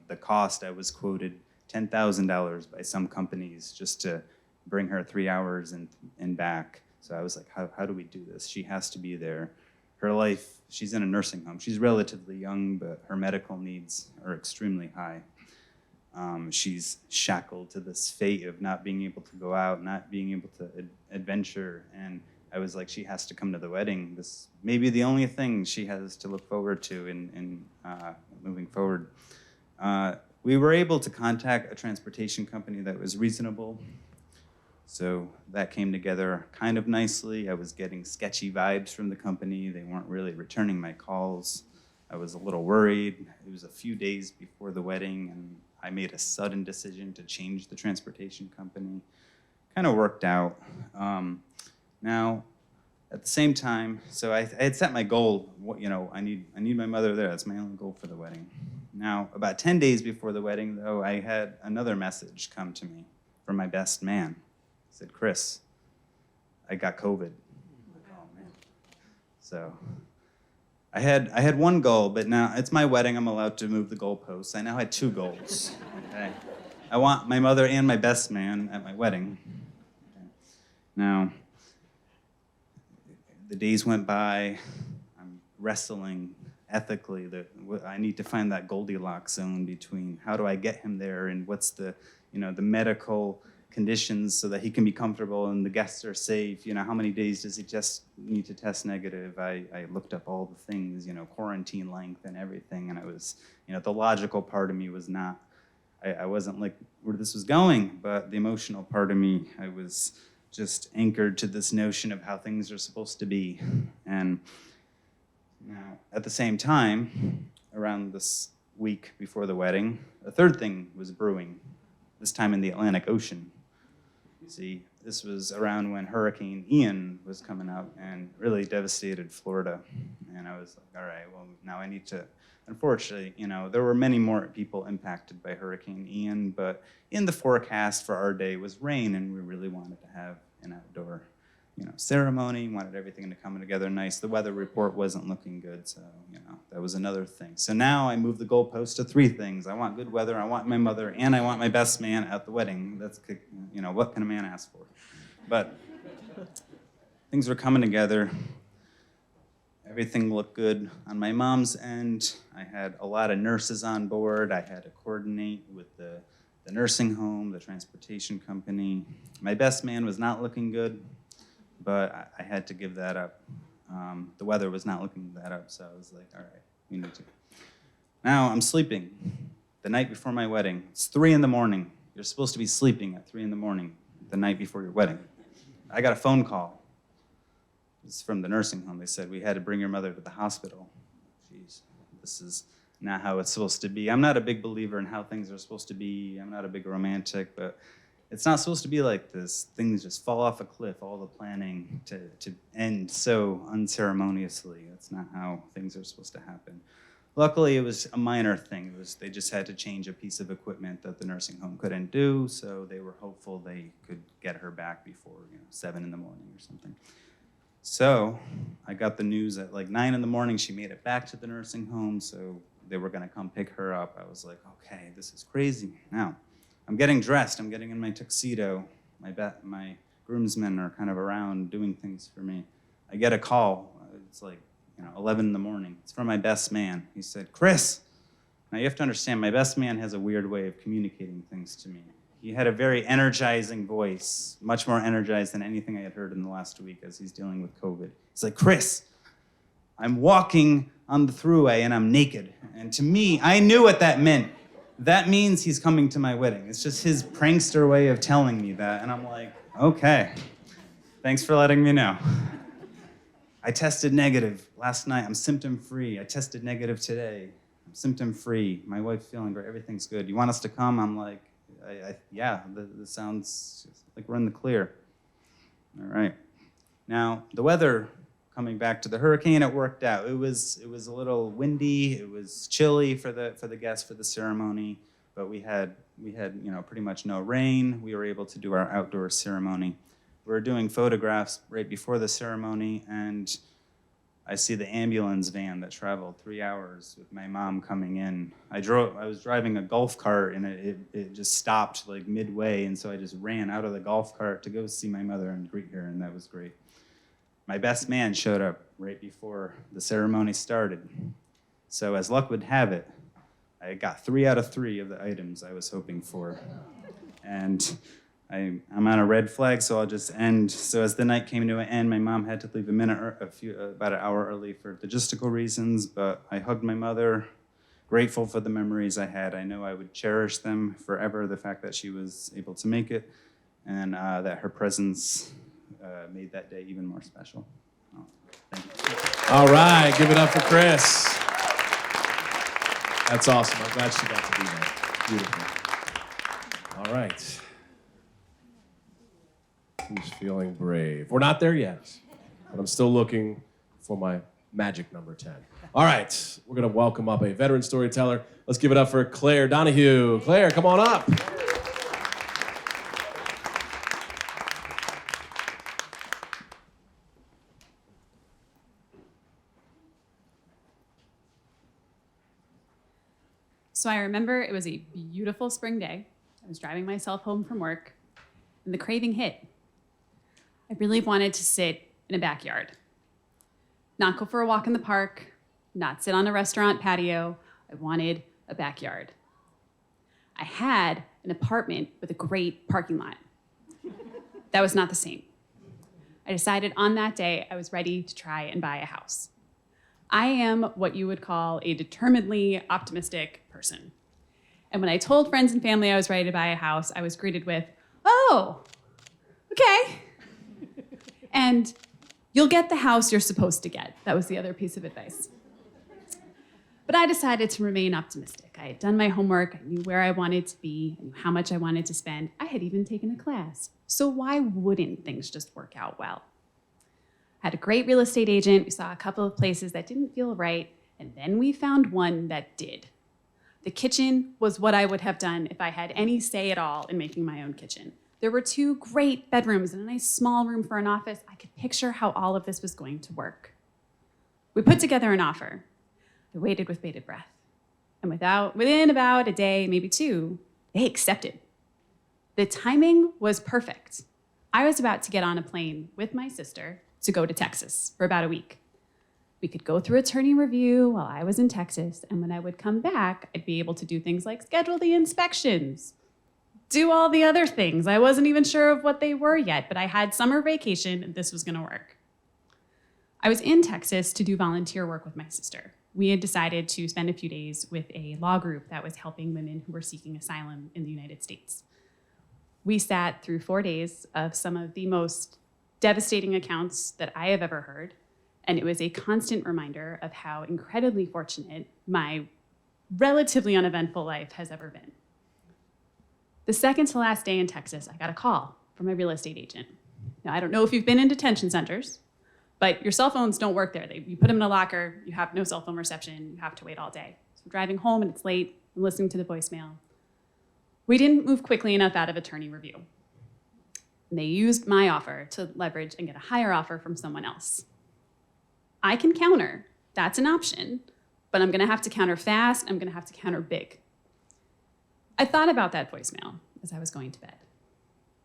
The cost, I was quoted $10,000 by some companies just to bring her 3 hours and back. So I was like, how do we do this? She has to be there. Her life, she's in a nursing home. She's relatively young, but her medical needs are extremely high. She's shackled to this fate of not being able to go out, not being able to adventure. And I was like, she has to come to the wedding. This may be the only thing she has to look forward to in moving forward. We were able to contact a transportation company that was reasonable. So that came together kind of nicely. I was getting sketchy vibes from the company. They weren't really returning my calls. I was a little worried. It was a few days before the wedding, and I made a sudden decision to change the transportation company. Kind of worked out. Now, at the same time, so I had set my goal. I need my mother there. That's my only goal for the wedding. Now, about 10 days before the wedding, though, I had another message come to me from my best man. He said, "Chris, I got COVID." Oh man. So I had one goal, but now it's my wedding. I'm allowed to move the goalposts. I now had two goals. Okay. I want my mother and my best man at my wedding. Okay. Now, the days went by. I'm wrestling ethically. I need to find that Goldilocks zone between how do I get him there and what's the medical conditions so that he can be comfortable and the guests are safe. How many days does he just need to test negative? I looked up all the things, quarantine length and everything, and I was, the logical part of me was not, I wasn't like where this was going, but the emotional part of me, I was just anchored to this notion of how things are supposed to be. And now, at the same time, around this week before the wedding, a third thing was brewing, this time in the Atlantic Ocean. See, this was around when Hurricane Ian was coming up and really devastated Florida. And I was like, all right, well, now I need to, unfortunately, there were many more people impacted by Hurricane Ian, but in the forecast for our day was rain, and we really wanted to have an outdoor, ceremony, wanted everything to come together nice. The weather report wasn't looking good, so, that was another thing. So now I moved the goalpost to three things. I want good weather, I want my mother, and I want my best man at the wedding. That's, what can a man ask for? But things were coming together. Everything looked good on my mom's end. I had a lot of nurses on board. I had to coordinate with the nursing home, the transportation company. My best man was not looking good, but I had to give that up. The weather was not looking that up, so I was like, all right, we need to. Now I'm sleeping the night before my wedding. It's 3 a.m. You're supposed to be sleeping at 3 a.m. the night before your wedding. I got a phone call. It's from the nursing home. They said, we had to bring your mother to the hospital. Jeez, this is not how it's supposed to be. I'm not a big believer in how things are supposed to be. I'm not a big romantic, but it's not supposed to be like this. Things just fall off a cliff, all the planning to end so unceremoniously. That's not how things are supposed to happen. Luckily, it was a minor thing. They just had to change a piece of equipment that the nursing home couldn't do, so they were hopeful they could get her back before 7 a.m. or something. So I got the news at like 9 in the morning. She made it back to the nursing home, so they were gonna come pick her up. I was like, okay, this is crazy. Now, I'm getting dressed. I'm getting in my tuxedo. My groomsmen are kind of around doing things for me. I get a call. It's like, 11 in the morning. It's from my best man. He said, Chris. Now you have to understand, my best man has a weird way of communicating things to me. He had a very energizing voice, much more energized than anything I had heard in the last week as he's dealing with COVID. He's like, Chris, I'm walking on the thruway and I'm naked. And to me, I knew what that meant. That means he's coming to my wedding. It's just his prankster way of telling me that. And I'm like, okay, thanks for letting me know. I tested negative last night. I'm symptom-free. I tested negative today. I'm symptom-free. My wife's feeling great. Everything's good. You want us to come? I'm like, yeah, this sounds like we're in the clear. All right. Now, the weather, coming back to the hurricane, it worked out. It was a little windy. It was chilly for the guests for the ceremony, but we had pretty much no rain. We were able to do our outdoor ceremony. We were doing photographs right before the ceremony, and I see the ambulance van that traveled 3 hours with my mom coming in. I was driving a golf cart, and it just stopped like midway, and so I just ran out of the golf cart to go see my mother and greet her, and that was great. My best man showed up right before the ceremony started. So as luck would have it, I got 3 out of 3 of the items I was hoping for. And I'm on a red flag, so I'll just end. So as the night came to an end, my mom had to leave about an hour early for logistical reasons, but I hugged my mother, grateful for the memories I had. I know I would cherish them forever, the fact that she was able to make it, and that her presence made that day even more special. Oh, thank you. All right, give it up for Chris. That's awesome. I'm glad she got to be there. Beautiful. All right. Who's feeling brave? We're not there yet, but I'm still looking for my magic number 10. All right, we're gonna welcome up a veteran storyteller. Let's give it up for Claire Donahue. Claire, come on up. So I remember it was a beautiful spring day. I was driving myself home from work, and the craving hit. I really wanted to sit in a backyard, not go for a walk in the park, not sit on a restaurant patio. I wanted a backyard. I had an apartment with a great parking lot. That was not the same. I decided on that day I was ready to try and buy a house. I am what you would call a determinedly optimistic person. And when I told friends and family I was ready to buy a house, I was greeted with, oh, okay. And you'll get the house you're supposed to get. That was the other piece of advice. But I decided to remain optimistic. I had done my homework, I knew where I wanted to be, I knew how much I wanted to spend. I had even taken a class. So why wouldn't things just work out well? I had a great real estate agent. We saw a couple of places that didn't feel right, and then we found one that did. The kitchen was what I would have done if I had any say at all in making my own kitchen. There were 2 great bedrooms and a nice small room for an office. I could picture how all of this was going to work. We put together an offer. I waited with bated breath. And within about a day, maybe 2, they accepted. The timing was perfect. I was about to get on a plane with my sister to go to Texas for about a week. We could go through attorney review while I was in Texas, and when I would come back, I'd be able to do things like schedule the inspections, do all the other things. I wasn't even sure of what they were yet, but I had summer vacation and this was gonna work. I was in Texas to do volunteer work with my sister. We had decided to spend a few days with a law group that was helping women who were seeking asylum in the United States. We sat through 4 days of some of the most devastating accounts that I have ever heard, and it was a constant reminder of how incredibly fortunate my relatively uneventful life has ever been. The second to last day in Texas, I got a call from my real estate agent. Now, I don't know if you've been in detention centers, but your cell phones don't work there. You put them in a locker, you have no cell phone reception, you have to wait all day. So I'm driving home and it's late, I'm listening to the voicemail. We didn't move quickly enough out of attorney review. And they used my offer to leverage and get a higher offer from someone else. I can counter. That's an option. But I'm going to have to counter fast. I'm going to have to counter big. I thought about that voicemail as I was going to bed.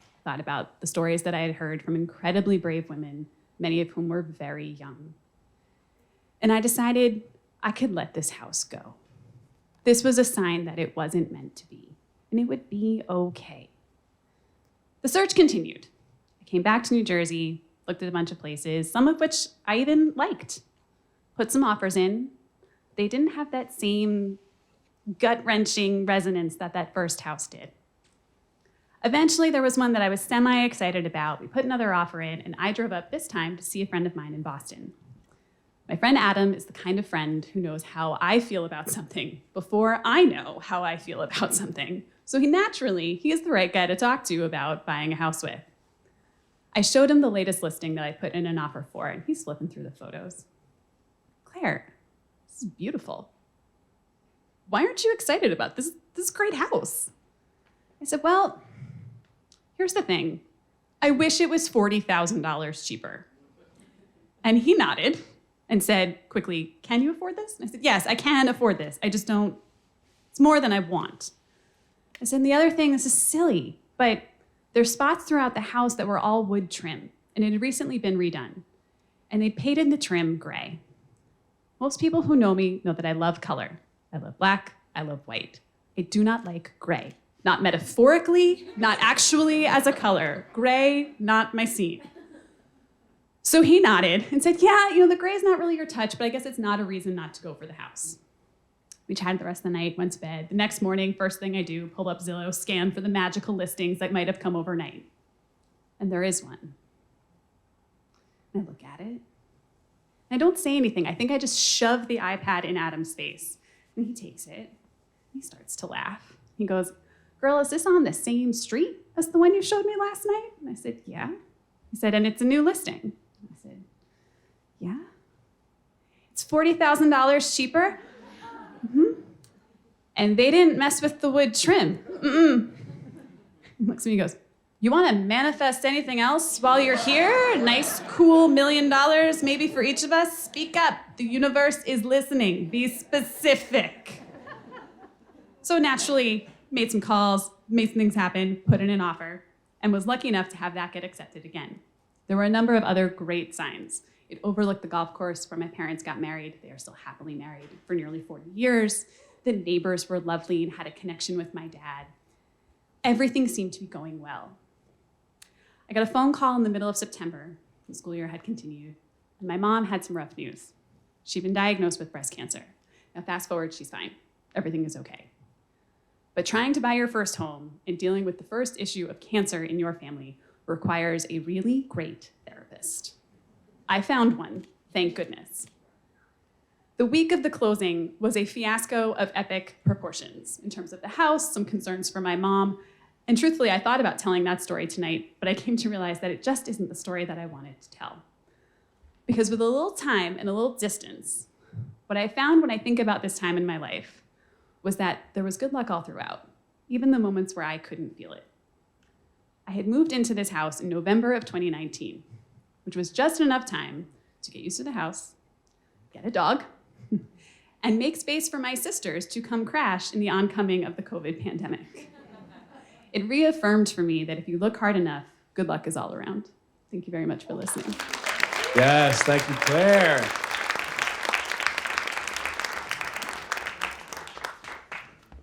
I thought about the stories that I had heard from incredibly brave women, many of whom were very young. And I decided I could let this house go. This was a sign that it wasn't meant to be, and it would be okay. The search continued. I came back to New Jersey, looked at a bunch of places, some of which I even liked. Put some offers in. They didn't have that same gut-wrenching resonance that that first house did. Eventually, there was one that I was semi-excited about. We put another offer in, and I drove up this time to see a friend of mine in Boston. My friend Adam is the kind of friend who knows how I feel about something before I know how I feel about something. So he is the right guy to talk to about buying a house with. I showed him the latest listing that I put in an offer for, and he's flipping through the photos. Claire, this is beautiful. Why aren't you excited about this? This great house. I said, well, here's the thing. I wish it was $40,000 cheaper. And he nodded and said quickly, can you afford this? And I said, yes, I can afford this. I just don't, it's more than I want. I said, and the other thing, this is silly, but there's spots throughout the house that were all wood trim, and it had recently been redone. And they painted the trim gray. Most people who know me know that I love color. I love black, I love white. I do not like gray. Not metaphorically, not actually as a color. Gray, not my scene. So he nodded and said, yeah, the gray is not really your touch, but I guess it's not a reason not to go for the house. We chatted the rest of the night, went to bed. The next morning, first thing I do, pull up Zillow, scan for the magical listings that might have come overnight. And there is one. And I look at it. I don't say anything. I think I just shove the iPad in Adam's face. And he takes it. He starts to laugh. He goes, girl, is this on the same street as the one you showed me last night? And I said, yeah. He said, and it's a new listing. I said, yeah. It's $40,000 cheaper. Mm-hmm. And they didn't mess with the wood trim. Mm-mm. He looks at me and goes, you want to manifest anything else while you're here? A nice, cool $1 million maybe for each of us? Speak up. The universe is listening. Be specific. So naturally, made some calls, made some things happen, put in an offer, and was lucky enough to have that get accepted again. There were a number of other great signs. It overlooked the golf course where my parents got married. They are still happily married for nearly 40 years. The neighbors were lovely and had a connection with my dad. Everything seemed to be going well. I got a phone call in the middle of September. The school year had continued, and my mom had some rough news. She'd been diagnosed with breast cancer. Now fast forward, she's fine. Everything is okay. But trying to buy your first home and dealing with the first issue of cancer in your family requires a really great therapist. I found one, thank goodness. The week of the closing was a fiasco of epic proportions in terms of the house, some concerns for my mom, and truthfully, I thought about telling that story tonight, but I came to realize that it just isn't the story that I wanted to tell. Because with a little time and a little distance, what I found when I think about this time in my life was that there was good luck all throughout, even the moments where I couldn't feel it. I had moved into this house in November of 2019, which was just enough time to get used to the house, get a dog, and make space for my sisters to come crash in the oncoming of the COVID pandemic. It reaffirmed for me that if you look hard enough, good luck is all around. Thank you very much for listening. Yes, thank you, Claire.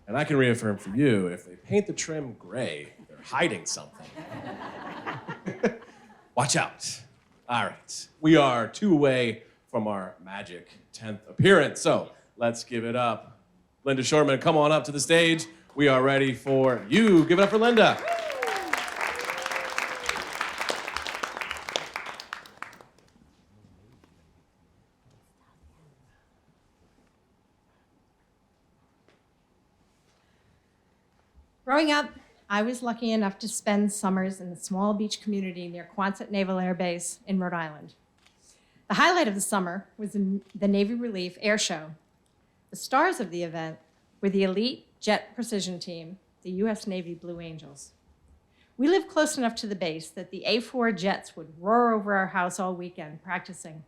And I can reaffirm for you, if they paint the trim gray, they're hiding something. Watch out. All right, we are 2 away from our magic 10th appearance, so let's give it up. Linda Shortman, come on up to the stage. We are ready for you. Give it up for Linda. Growing up, I was lucky enough to spend summers in the small beach community near Quonset Naval Air Base in Rhode Island. The highlight of the summer was the Navy Relief Air Show. The stars of the event were the elite jet precision team, the U.S. Navy Blue Angels. We lived close enough to the base that the A4 jets would roar over our house all weekend practicing.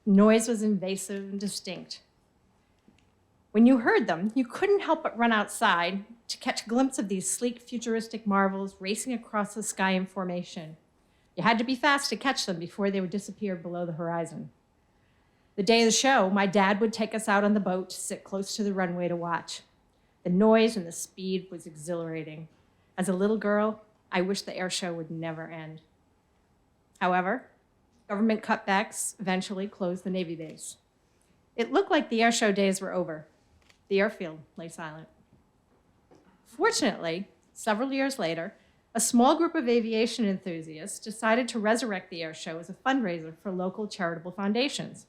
Noise was invasive and distinct. When you heard them, you couldn't help but run outside to catch a glimpse of these sleek, futuristic marvels racing across the sky in formation. You had to be fast to catch them before they would disappear below the horizon. The day of the show, my dad would take us out on the boat to sit close to the runway to watch. The noise and the speed was exhilarating. As a little girl, I wished the air show would never end. However, government cutbacks eventually closed the Navy base. It looked like the air show days were over. The airfield lay silent. Fortunately, several years later, a small group of aviation enthusiasts decided to resurrect the air show as a fundraiser for local charitable foundations.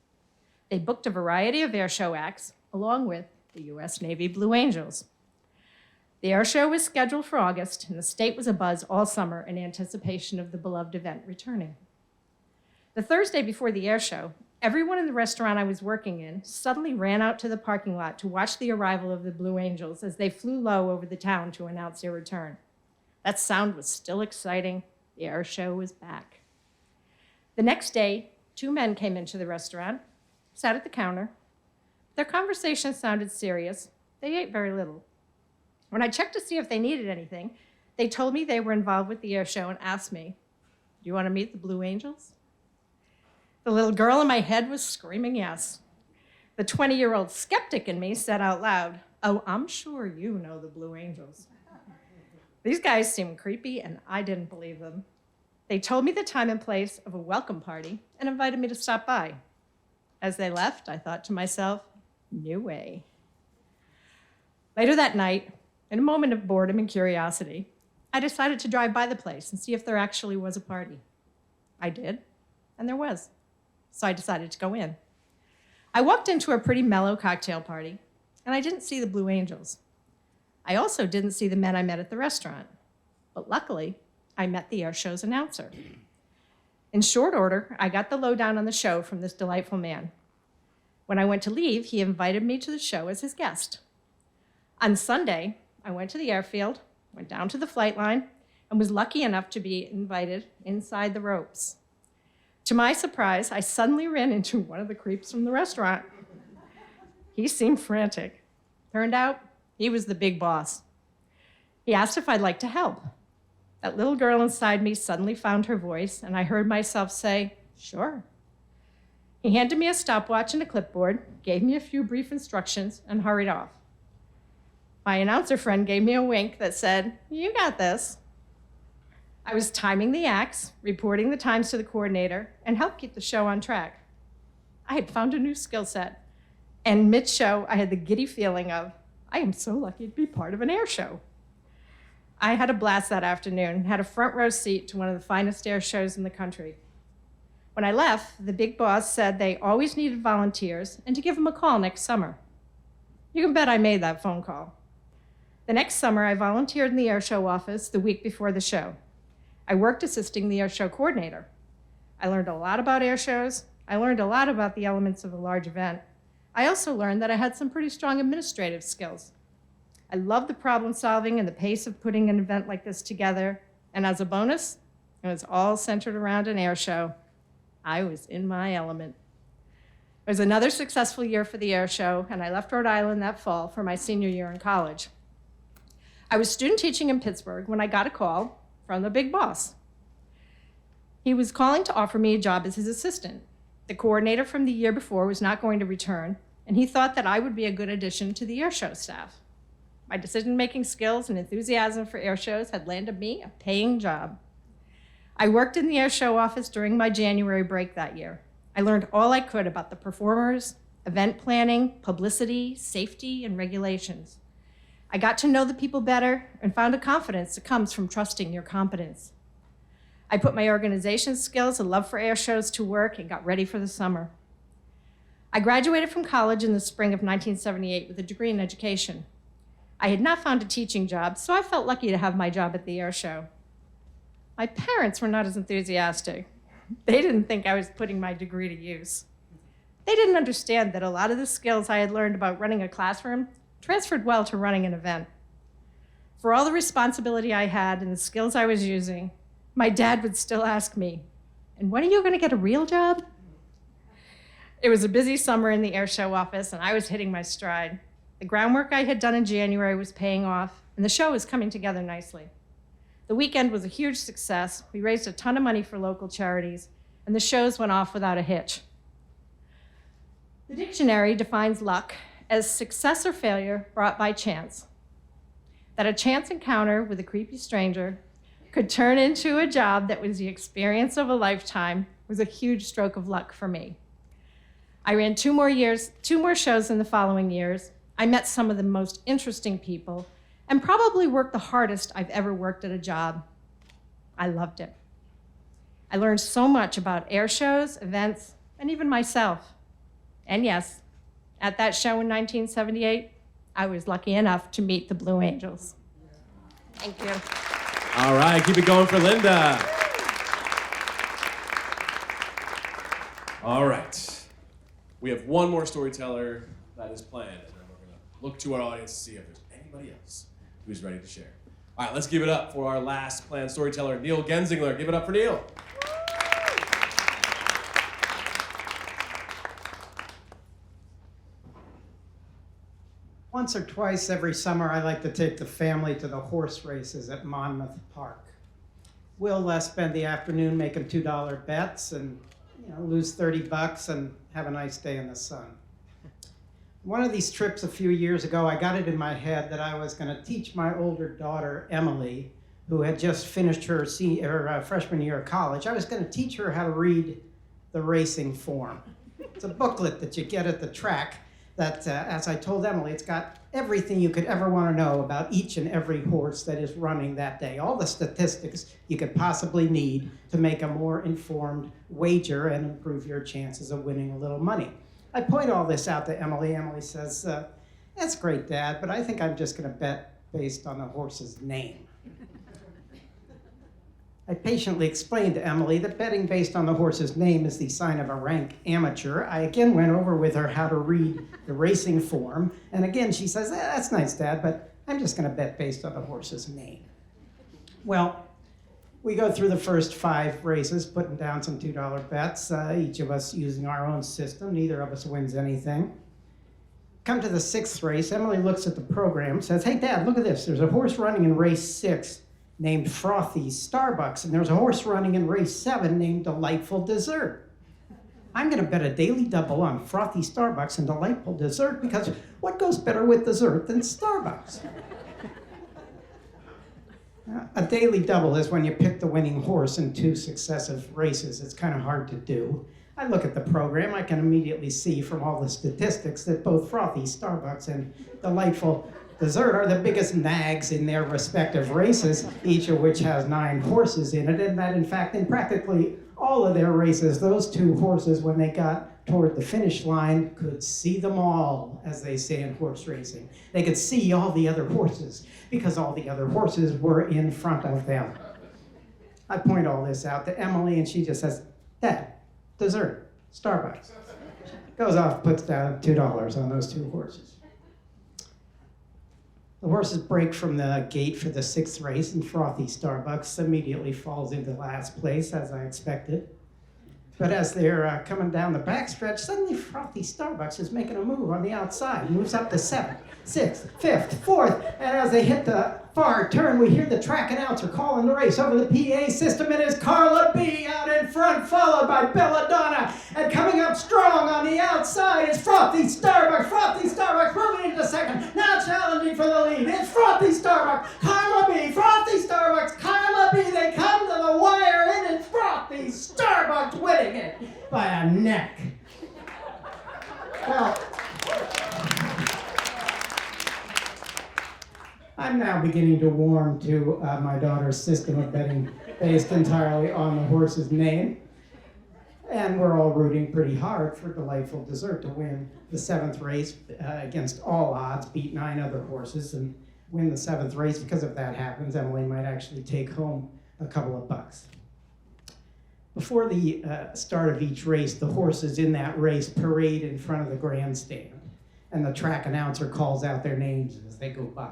They booked a variety of air show acts, along with the U.S. Navy Blue Angels. The air show was scheduled for August, and the state was abuzz all summer in anticipation of the beloved event returning. The Thursday before the air show, everyone in the restaurant I was working in suddenly ran out to the parking lot to watch the arrival of the Blue Angels as they flew low over the town to announce their return. That sound was still exciting. The air show was back. The next day, 2 men came into the restaurant, sat at the counter. Their conversation sounded serious. They ate very little. When I checked to see if they needed anything, they told me they were involved with the air show and asked me, "Do you want to meet the Blue Angels?" The little girl in my head was screaming yes. The 20-year-old skeptic in me said out loud, "Oh, I'm sure you know the Blue Angels." These guys seemed creepy, and I didn't believe them. They told me the time and place of a welcome party and invited me to stop by. As they left, I thought to myself, no way. Later that night, in a moment of boredom and curiosity, I decided to drive by the place and see if there actually was a party. I did, and there was. So I decided to go in. I walked into a pretty mellow cocktail party, and I didn't see the Blue Angels. I also didn't see the men I met at the restaurant. But luckily, I met the air show's announcer. In short order, I got the lowdown on the show from this delightful man. When I went to leave, he invited me to the show as his guest. On Sunday, I went to the airfield, went down to the flight line, and was lucky enough to be invited inside the ropes. To my surprise, I suddenly ran into one of the creeps from the restaurant. He seemed frantic. Turned out, he was the big boss. He asked if I'd like to help. That little girl inside me suddenly found her voice, and I heard myself say, "Sure." He handed me a stopwatch and a clipboard, gave me a few brief instructions, and hurried off. My announcer friend gave me a wink that said, "You got this." I was timing the acts, reporting the times to the coordinator, and helped keep the show on track. I had found a new skill set, and mid-show, I had the giddy feeling of, I am so lucky to be part of an air show. I had a blast that afternoon and had a front row seat to one of the finest air shows in the country. When I left, the big boss said they always needed volunteers and to give them a call next summer. You can bet I made that phone call. The next summer, I volunteered in the air show office the week before the show. I worked assisting the air show coordinator. I learned a lot about air shows. I learned a lot about the elements of a large event. I also learned that I had some pretty strong administrative skills. I loved the problem solving and the pace of putting an event like this together. And as a bonus, it was all centered around an air show. I was in my element. It was another successful year for the air show, and I left Rhode Island that fall for my senior year in college. I was student teaching in Pittsburgh when I got a call from the big boss. He was calling to offer me a job as his assistant. The coordinator from the year before was not going to return, and he thought that I would be a good addition to the air show staff. My decision-making skills and enthusiasm for air shows had landed me a paying job. I worked in the air show office during my January break that year. I learned all I could about the performers, event planning, publicity, safety, and regulations. I got to know the people better and found a confidence that comes from trusting your competence. I put my organization skills and love for air shows to work and got ready for the summer. I graduated from college in the spring of 1978 with a degree in education. I had not found a teaching job, so I felt lucky to have my job at the air show. My parents were not as enthusiastic. They didn't think I was putting my degree to use. They didn't understand that a lot of the skills I had learned about running a classroom transferred well to running an event. For all the responsibility I had and the skills I was using, my dad would still ask me, "And when are you going to get a real job?" It was a busy summer in the airshow office, and I was hitting my stride. The groundwork I had done in January was paying off, and the show was coming together nicely. The weekend was a huge success. We raised a ton of money for local charities, and the shows went off without a hitch. The dictionary defines luck as success or failure brought by chance. That a chance encounter with a creepy stranger could turn into a job that was the experience of a lifetime was a huge stroke of luck for me. I ran two more shows in the following years. I met some of the most interesting people and probably worked the hardest I've ever worked at a job. I loved it. I learned so much about air shows, events, and even myself. And yes, at that show in 1978, I was lucky enough to meet the Blue Angels. Thank you. All right, keep it going for Linda. All right. We have one more storyteller that is planned, and then we're going to look to our audience to see if there's anybody else who's ready to share. All right, let's give it up for our last planned storyteller, Neil Gensingler. Give it up for Neil. Once or twice every summer, I like to take the family to the horse races at Monmouth Park. We'll spend the afternoon making $2 bets and lose 30 bucks and have a nice day in the sun. One of these trips a few years ago, I got it in my head that I was going to teach my older daughter, Emily, who had just finished her freshman year of college, I was going to teach her how to read the racing form. It's a booklet that you get at the track that, as I told Emily, it's got everything you could ever want to know about each and every horse that is running that day, all the statistics you could possibly need to make a more informed wager and improve your chances of winning a little money. I point all this out to Emily. Emily says, "That's great, Dad, but I think I'm just going to bet based on the horse's name." I patiently explained to Emily that betting based on the horse's name is the sign of a rank amateur. I again went over with her how to read the racing form, and again she says, "That's nice, Dad, but I'm just going to bet based on the horse's name." Well, we go through the first 5 races, putting down some $2 bets, each of us using our own system. Neither of us wins anything. Come to the 6th race, Emily looks at the program, says, "Hey, Dad, look at this. There's a horse running in race 6 named Frothy Starbucks, and there's a horse running in race 7 named Delightful Dessert. I'm going to bet a daily double on Frothy Starbucks and Delightful Dessert because what goes better with dessert than Starbucks?" A daily double is when you pick the winning horse in 2 successive races. It's kind of hard to do. I look at the program, I can immediately see from all the statistics that both Frothy Starbucks and Delightful Dessert are the biggest nags in their respective races, each of which has 9 horses in it, and that in fact, in practically all of their races, those 2 horses, when they got toward the finish line, could see them all, as they say in horse racing. They could see all the other horses, because all the other horses were in front of them. I point all this out to Emily, and she just says, "Dad, dessert, Starbucks." Goes off, puts down $2 on those 2 horses. The horses break from the gate for the 6th race, and Frothy Starbucks immediately falls into last place, as I expected. But as they're coming down the backstretch, suddenly Frothy Starbucks is making a move on the outside. Moves up to 7th, 6th, 5th, 4th, and as they hit the far turn, we hear the track announcer calling the race over the PA system. It is Carla B out in front, followed by Belladonna, and coming up strong on the outside is Frothy Starbucks. Frothy Starbucks moving into 2nd, now challenging for the lead. It's Frothy Starbucks, Carla B, Frothy Starbucks, Carla B. They come to the wire, and it's Frothy Starbucks winning it by a neck. Well, I'm now beginning to warm to my daughter's system of betting based entirely on the horse's name. And we're all rooting pretty hard for Delightful Dessert to win the 7th race against all odds, beat 9 other horses, and win the 7th race. Because if that happens, Emily might actually take home a couple of bucks. Before the start of each race, the horses in that race parade in front of the grandstand, and the track announcer calls out their names as they go by.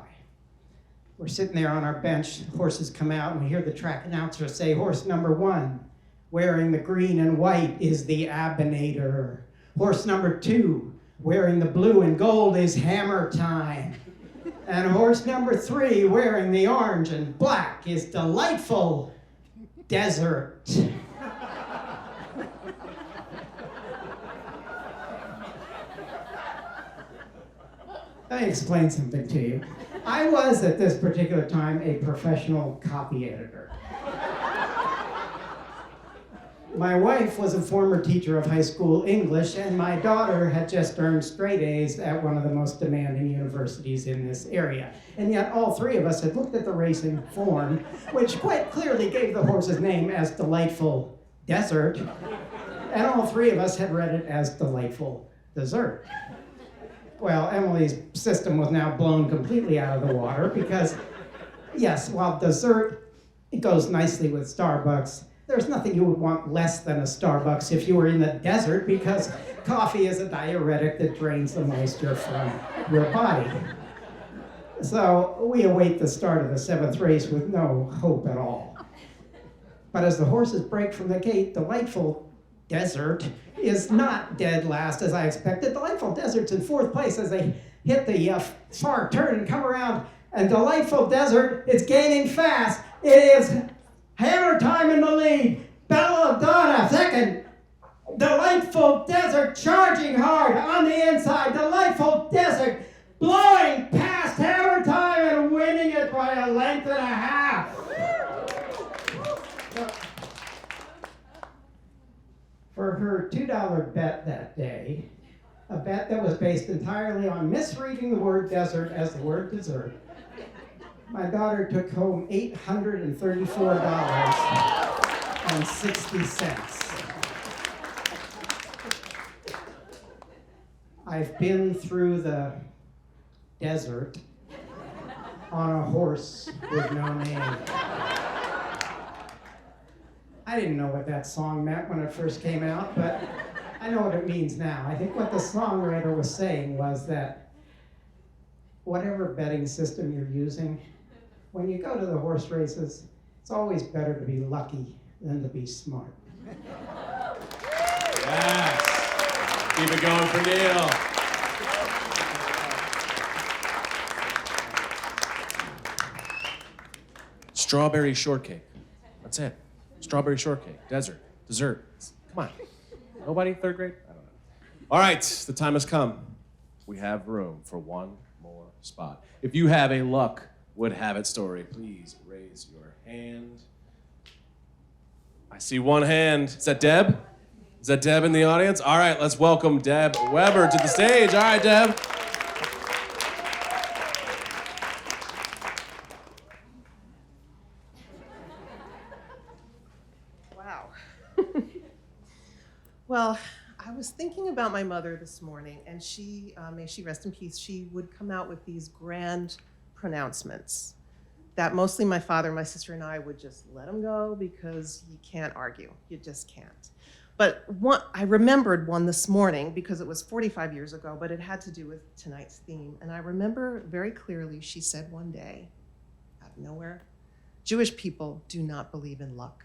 We're sitting there on our bench, horses come out, and we hear the track announcer say, horse number 1, wearing the green and white is the Abinator. Horse number 2, wearing the blue and gold is Hammer Time. And horse number 3, wearing the orange and black is Delightful Desert. Let me explain something to you. I was, at this particular time, a professional copy editor. My wife was a former teacher of high school English, and my daughter had just earned straight A's at one of the most demanding universities in this area. And yet all three of us had looked at the racing form, which quite clearly gave the horse's name as Delightful Desert, and all three of us had read it as Delightful Dessert. Well, Emily's system was now blown completely out of the water because, yes, while dessert, it goes nicely with Starbucks, there's nothing you would want less than a Starbucks if you were in the desert, because coffee is a diuretic that drains the moisture from your body. So we await the start of the 7th race with no hope at all. But as the horses break from the gate, Delightful Desert is not dead last as I expected. Delightful Desert's in 4th place as they hit the far turn and come around. And Delightful Desert is gaining fast. It is Hammer Time in the lead. Belladonna second. Delightful Desert charging hard on the inside. Delightful Desert blowing past Hammer Time and winning it by a length and a half. For her $2 bet that day, a bet that was based entirely on misreading the word desert as the word dessert, my daughter took home $834.60. I've been through the desert on a horse with no name. I didn't know what that song meant when it first came out, but I know what it means now. I think what the songwriter was saying was that whatever betting system you're using, when you go to the horse races, it's always better to be lucky than to be smart. Yes. Keep it going for Neil. Strawberry shortcake. That's it. Strawberry shortcake. Dessert. Come on. Nobody? 3rd grade? I don't know. All right, the time has come. We have room for one more spot. If you have a luck would have it story, please raise your hand. I see one hand. Is that Deb? Is that Deb in the audience? All right, let's welcome Deb Weber to the stage. All right, Deb. Wow. Well, I was thinking about my mother this morning, and she, may she rest in peace, she would come out with these grand pronouncements that mostly my father, my sister, and I would just let them go because you can't argue. You just can't. But I remembered one this morning because it was 45 years ago, but it had to do with tonight's theme. And I remember very clearly she said one day, out of nowhere, Jewish people do not believe in luck.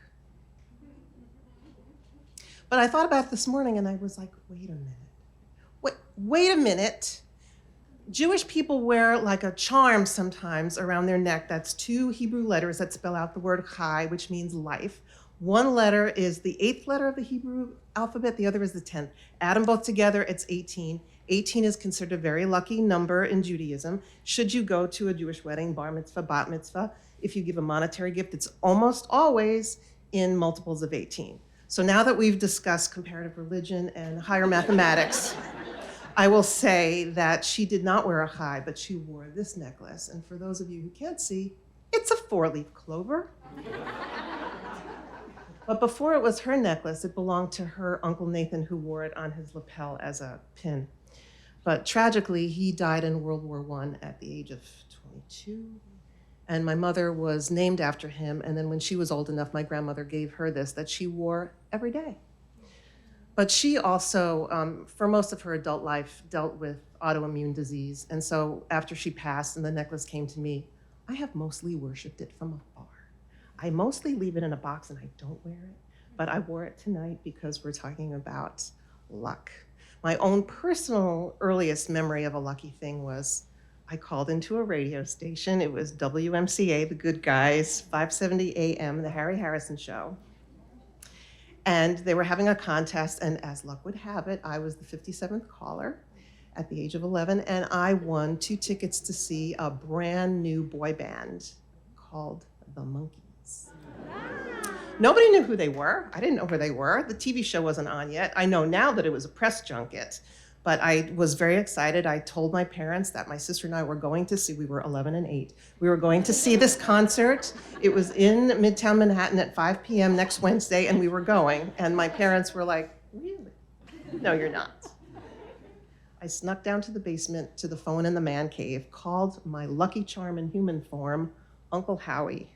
But I thought about it this morning and I was like, wait a minute. Wait a minute. Jewish people wear like a charm sometimes around their neck. That's 2 Hebrew letters that spell out the word chai, which means life. One letter is the 8th letter of the Hebrew alphabet, the other is the 10th. Add them both together, it's 18. 18 is considered a very lucky number in Judaism. Should you go to a Jewish wedding, bar mitzvah, bat mitzvah, if you give a monetary gift, it's almost always in multiples of 18. So now that we've discussed comparative religion and higher mathematics, I will say that she did not wear a chai, but she wore this necklace. And for those of you who can't see, it's a 4-leaf clover. But before it was her necklace, it belonged to her Uncle Nathan, who wore it on his lapel as a pin. But tragically, he died in World War I at the age of 22. And my mother was named after him. And then when she was old enough, my grandmother gave her this that she wore every day. But she also, for most of her adult life, dealt with autoimmune disease. And so after she passed and the necklace came to me, I have mostly worshiped it from afar. I mostly leave it in a box and I don't wear it, but I wore it tonight because we're talking about luck. My own personal earliest memory of a lucky thing was I called into a radio station. It was WMCA, The Good Guys, 570 AM, The Harry Harrison Show. And they were having a contest, and as luck would have it, I was the 57th caller at the age of 11, and I won 2 tickets to see a brand new boy band called The Monkees. Nobody knew who they were. I didn't know who they were. The TV show wasn't on yet. I know now that it was a press junket, but I was very excited. I told my parents that my sister and I were going to see, we were 11 and 8. We were going to see this concert. It was in Midtown Manhattan at 5 p.m. next Wednesday, and we were going. And my parents were like, really? No, you're not. I snuck down to the basement to the phone in the man cave, called my lucky charm in human form, Uncle Howie.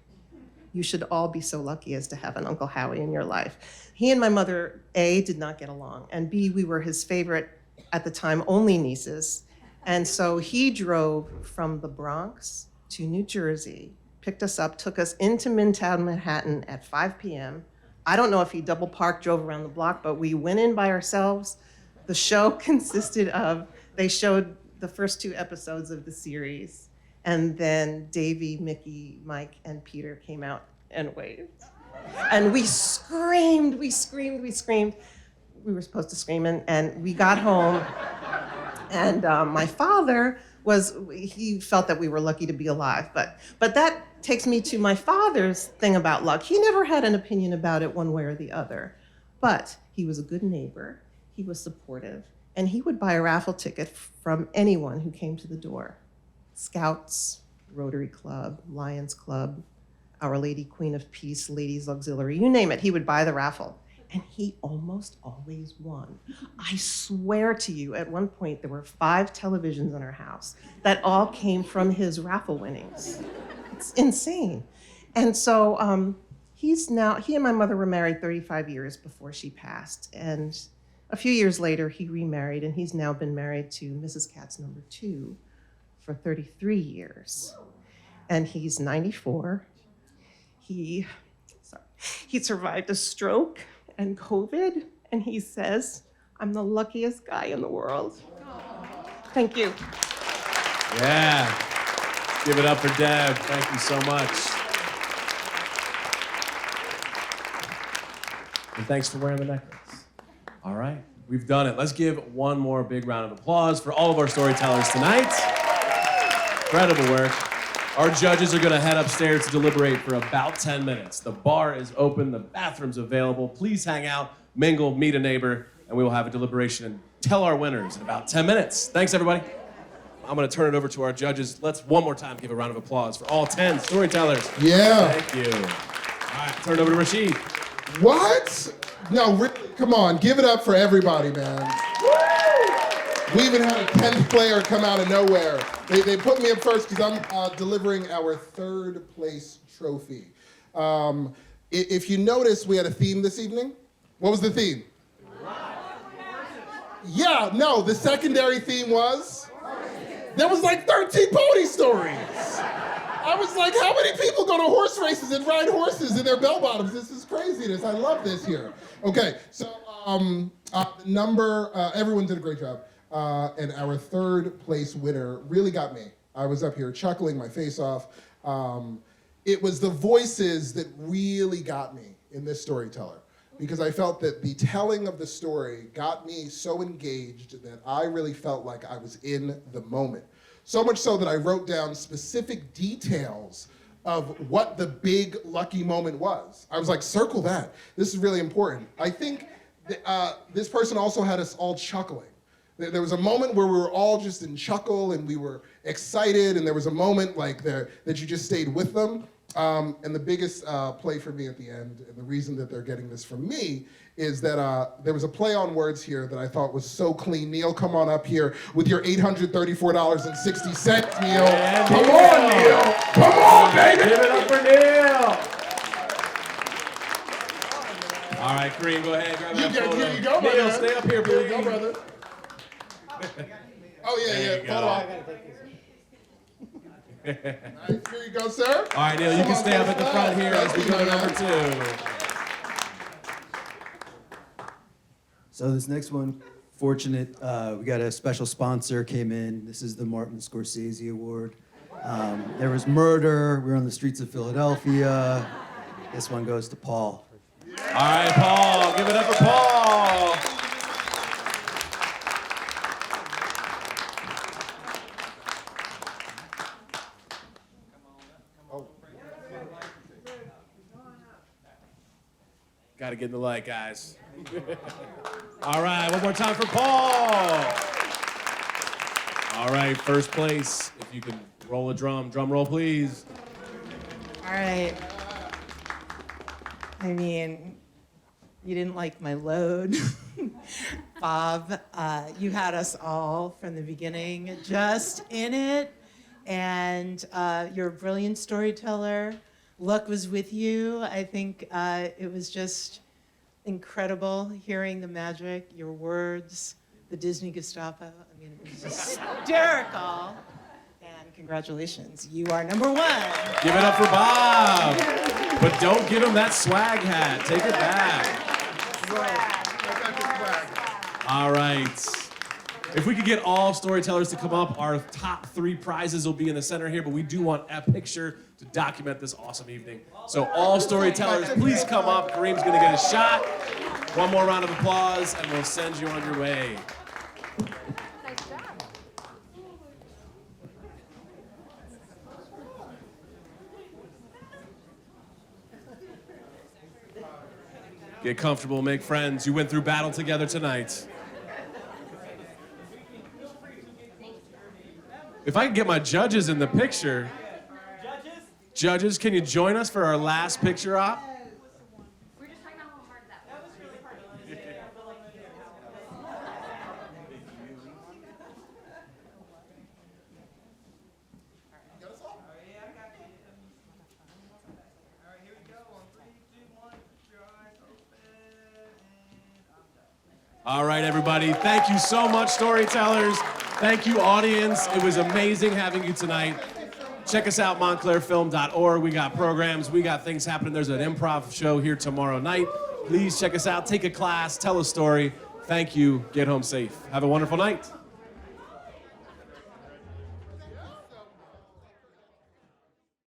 You should all be so lucky as to have an Uncle Howie in your life. He and my mother, A, did not get along, and B, we were his favorite, at the time, only nieces. And so he drove from the Bronx to New Jersey, picked us up, took us into Midtown Manhattan at 5 p.m. I don't know if he double parked, drove around the block, but we went in by ourselves. The show consisted of, they showed the first 2 episodes of the series, and then Davy, Mickey, Mike, and Peter came out and waved. And we screamed, we screamed, we screamed. We were supposed to scream, and we got home, and my father he felt that we were lucky to be alive, but that takes me to my father's thing about luck. He never had an opinion about it one way or the other, but he was a good neighbor, he was supportive, and he would buy a raffle ticket from anyone who came to the door. Scouts, Rotary Club, Lions Club, Our Lady Queen of Peace, Ladies Auxiliary, you name it, he would buy the raffle. And he almost always won. I swear to you, at one point, there were 5 televisions in our house that all came from his raffle winnings. It's insane. And so he and my mother were married 35 years before she passed. And a few years later, he remarried, and he's now been married to Mrs. Katz number 2 for 33 years. And he's 94. He survived a stroke and COVID, and he says, I'm the luckiest guy in the world. Thank you. Yeah. Give it up for Deb. Thank you so much. And thanks for wearing the necklace. All right, we've done it. Let's give one more big round of applause for all of our storytellers tonight. Incredible work. Our judges are going to head upstairs to deliberate for about 10 minutes. The bar is open, the bathroom's available. Please hang out, mingle, meet a neighbor, and we will have a deliberation and tell our winners in about 10 minutes. Thanks, everybody. I'm going to turn it over to our judges. Let's one more time give a round of applause for all 10 storytellers. Yeah. Thank you. All right, turn it over to Rashid. What? No, really, come on, give it up for everybody, man. We even had a 10th player come out of nowhere. They put me up first because I'm delivering our 3rd place trophy. If you notice, we had a theme this evening. What was the theme? Yeah, no, the secondary theme was? There was like 13 pony stories. I was like, how many people go to horse races and ride horses in their bell bottoms? This is craziness. I love this here. Okay, so everyone did a great job. And our 3rd place winner really got me. I was up here chuckling my face off. It was the voices that really got me in this storyteller, because I felt that the telling of the story got me so engaged that I really felt like I was in the moment. So much so that I wrote down specific details of what the big lucky moment was. I was like, circle that. This is really important. I think this person also had us all chuckling. There was a moment where we were all just in chuckle and we were excited, and there was a moment like that you just stayed with them. And the biggest play for me at the end, and the reason that they're getting this from me, is that there was a play on words here that I thought was so clean. Neil, come on up here with your $834.60, Neil. Yeah, come on, Neil. Come on, baby. Give it up for Neil. All right, Kareem, go ahead. Grab that photo. Here you go, brother. Neil, stay up here, please. Here you go, brother. Oh, yeah, There you photo go. op. Nice. Here you go, sir. All right, Neil, you can stay up at the front here as we go to number 2. So this next one, fortunate, we got a special sponsor came in. This is the Martin Scorsese Award. There was murder. We were on the streets of Philadelphia. This one goes to Paul. All right, Paul. Give it up for Paul. Got to get in the light, guys. All right, one more time for Paul. All right, first place. If you can roll a drum roll, please. All right. I mean, you didn't like my load. Bob, you had us all from the beginning just in it. And you're a brilliant storyteller. Luck was with you. I think it was just incredible hearing the magic, your words, the Disney Gestapo. I mean, it was hysterical. And congratulations, you are number 1. Give it up for Bob. But don't give him that swag hat. Take it back. All right. If we could get all storytellers to come up, our top 3 prizes will be in the center here, but we do want a picture to document this awesome evening. So all storytellers, please come up. Kareem's gonna get a shot. One more round of applause, and we'll send you on your way. Get comfortable, make friends. You went through battle together tonight. If I could get my judges in the picture. Judges, can you join us for our last picture op? All right, everybody. Thank you so much, storytellers. Thank you, audience. It was amazing having you tonight. Check us out, montclairfilm.org. We got programs. We got things happening. There's an improv show here tomorrow night. Please check us out. Take a class. Tell a story. Thank you. Get home safe. Have a wonderful night.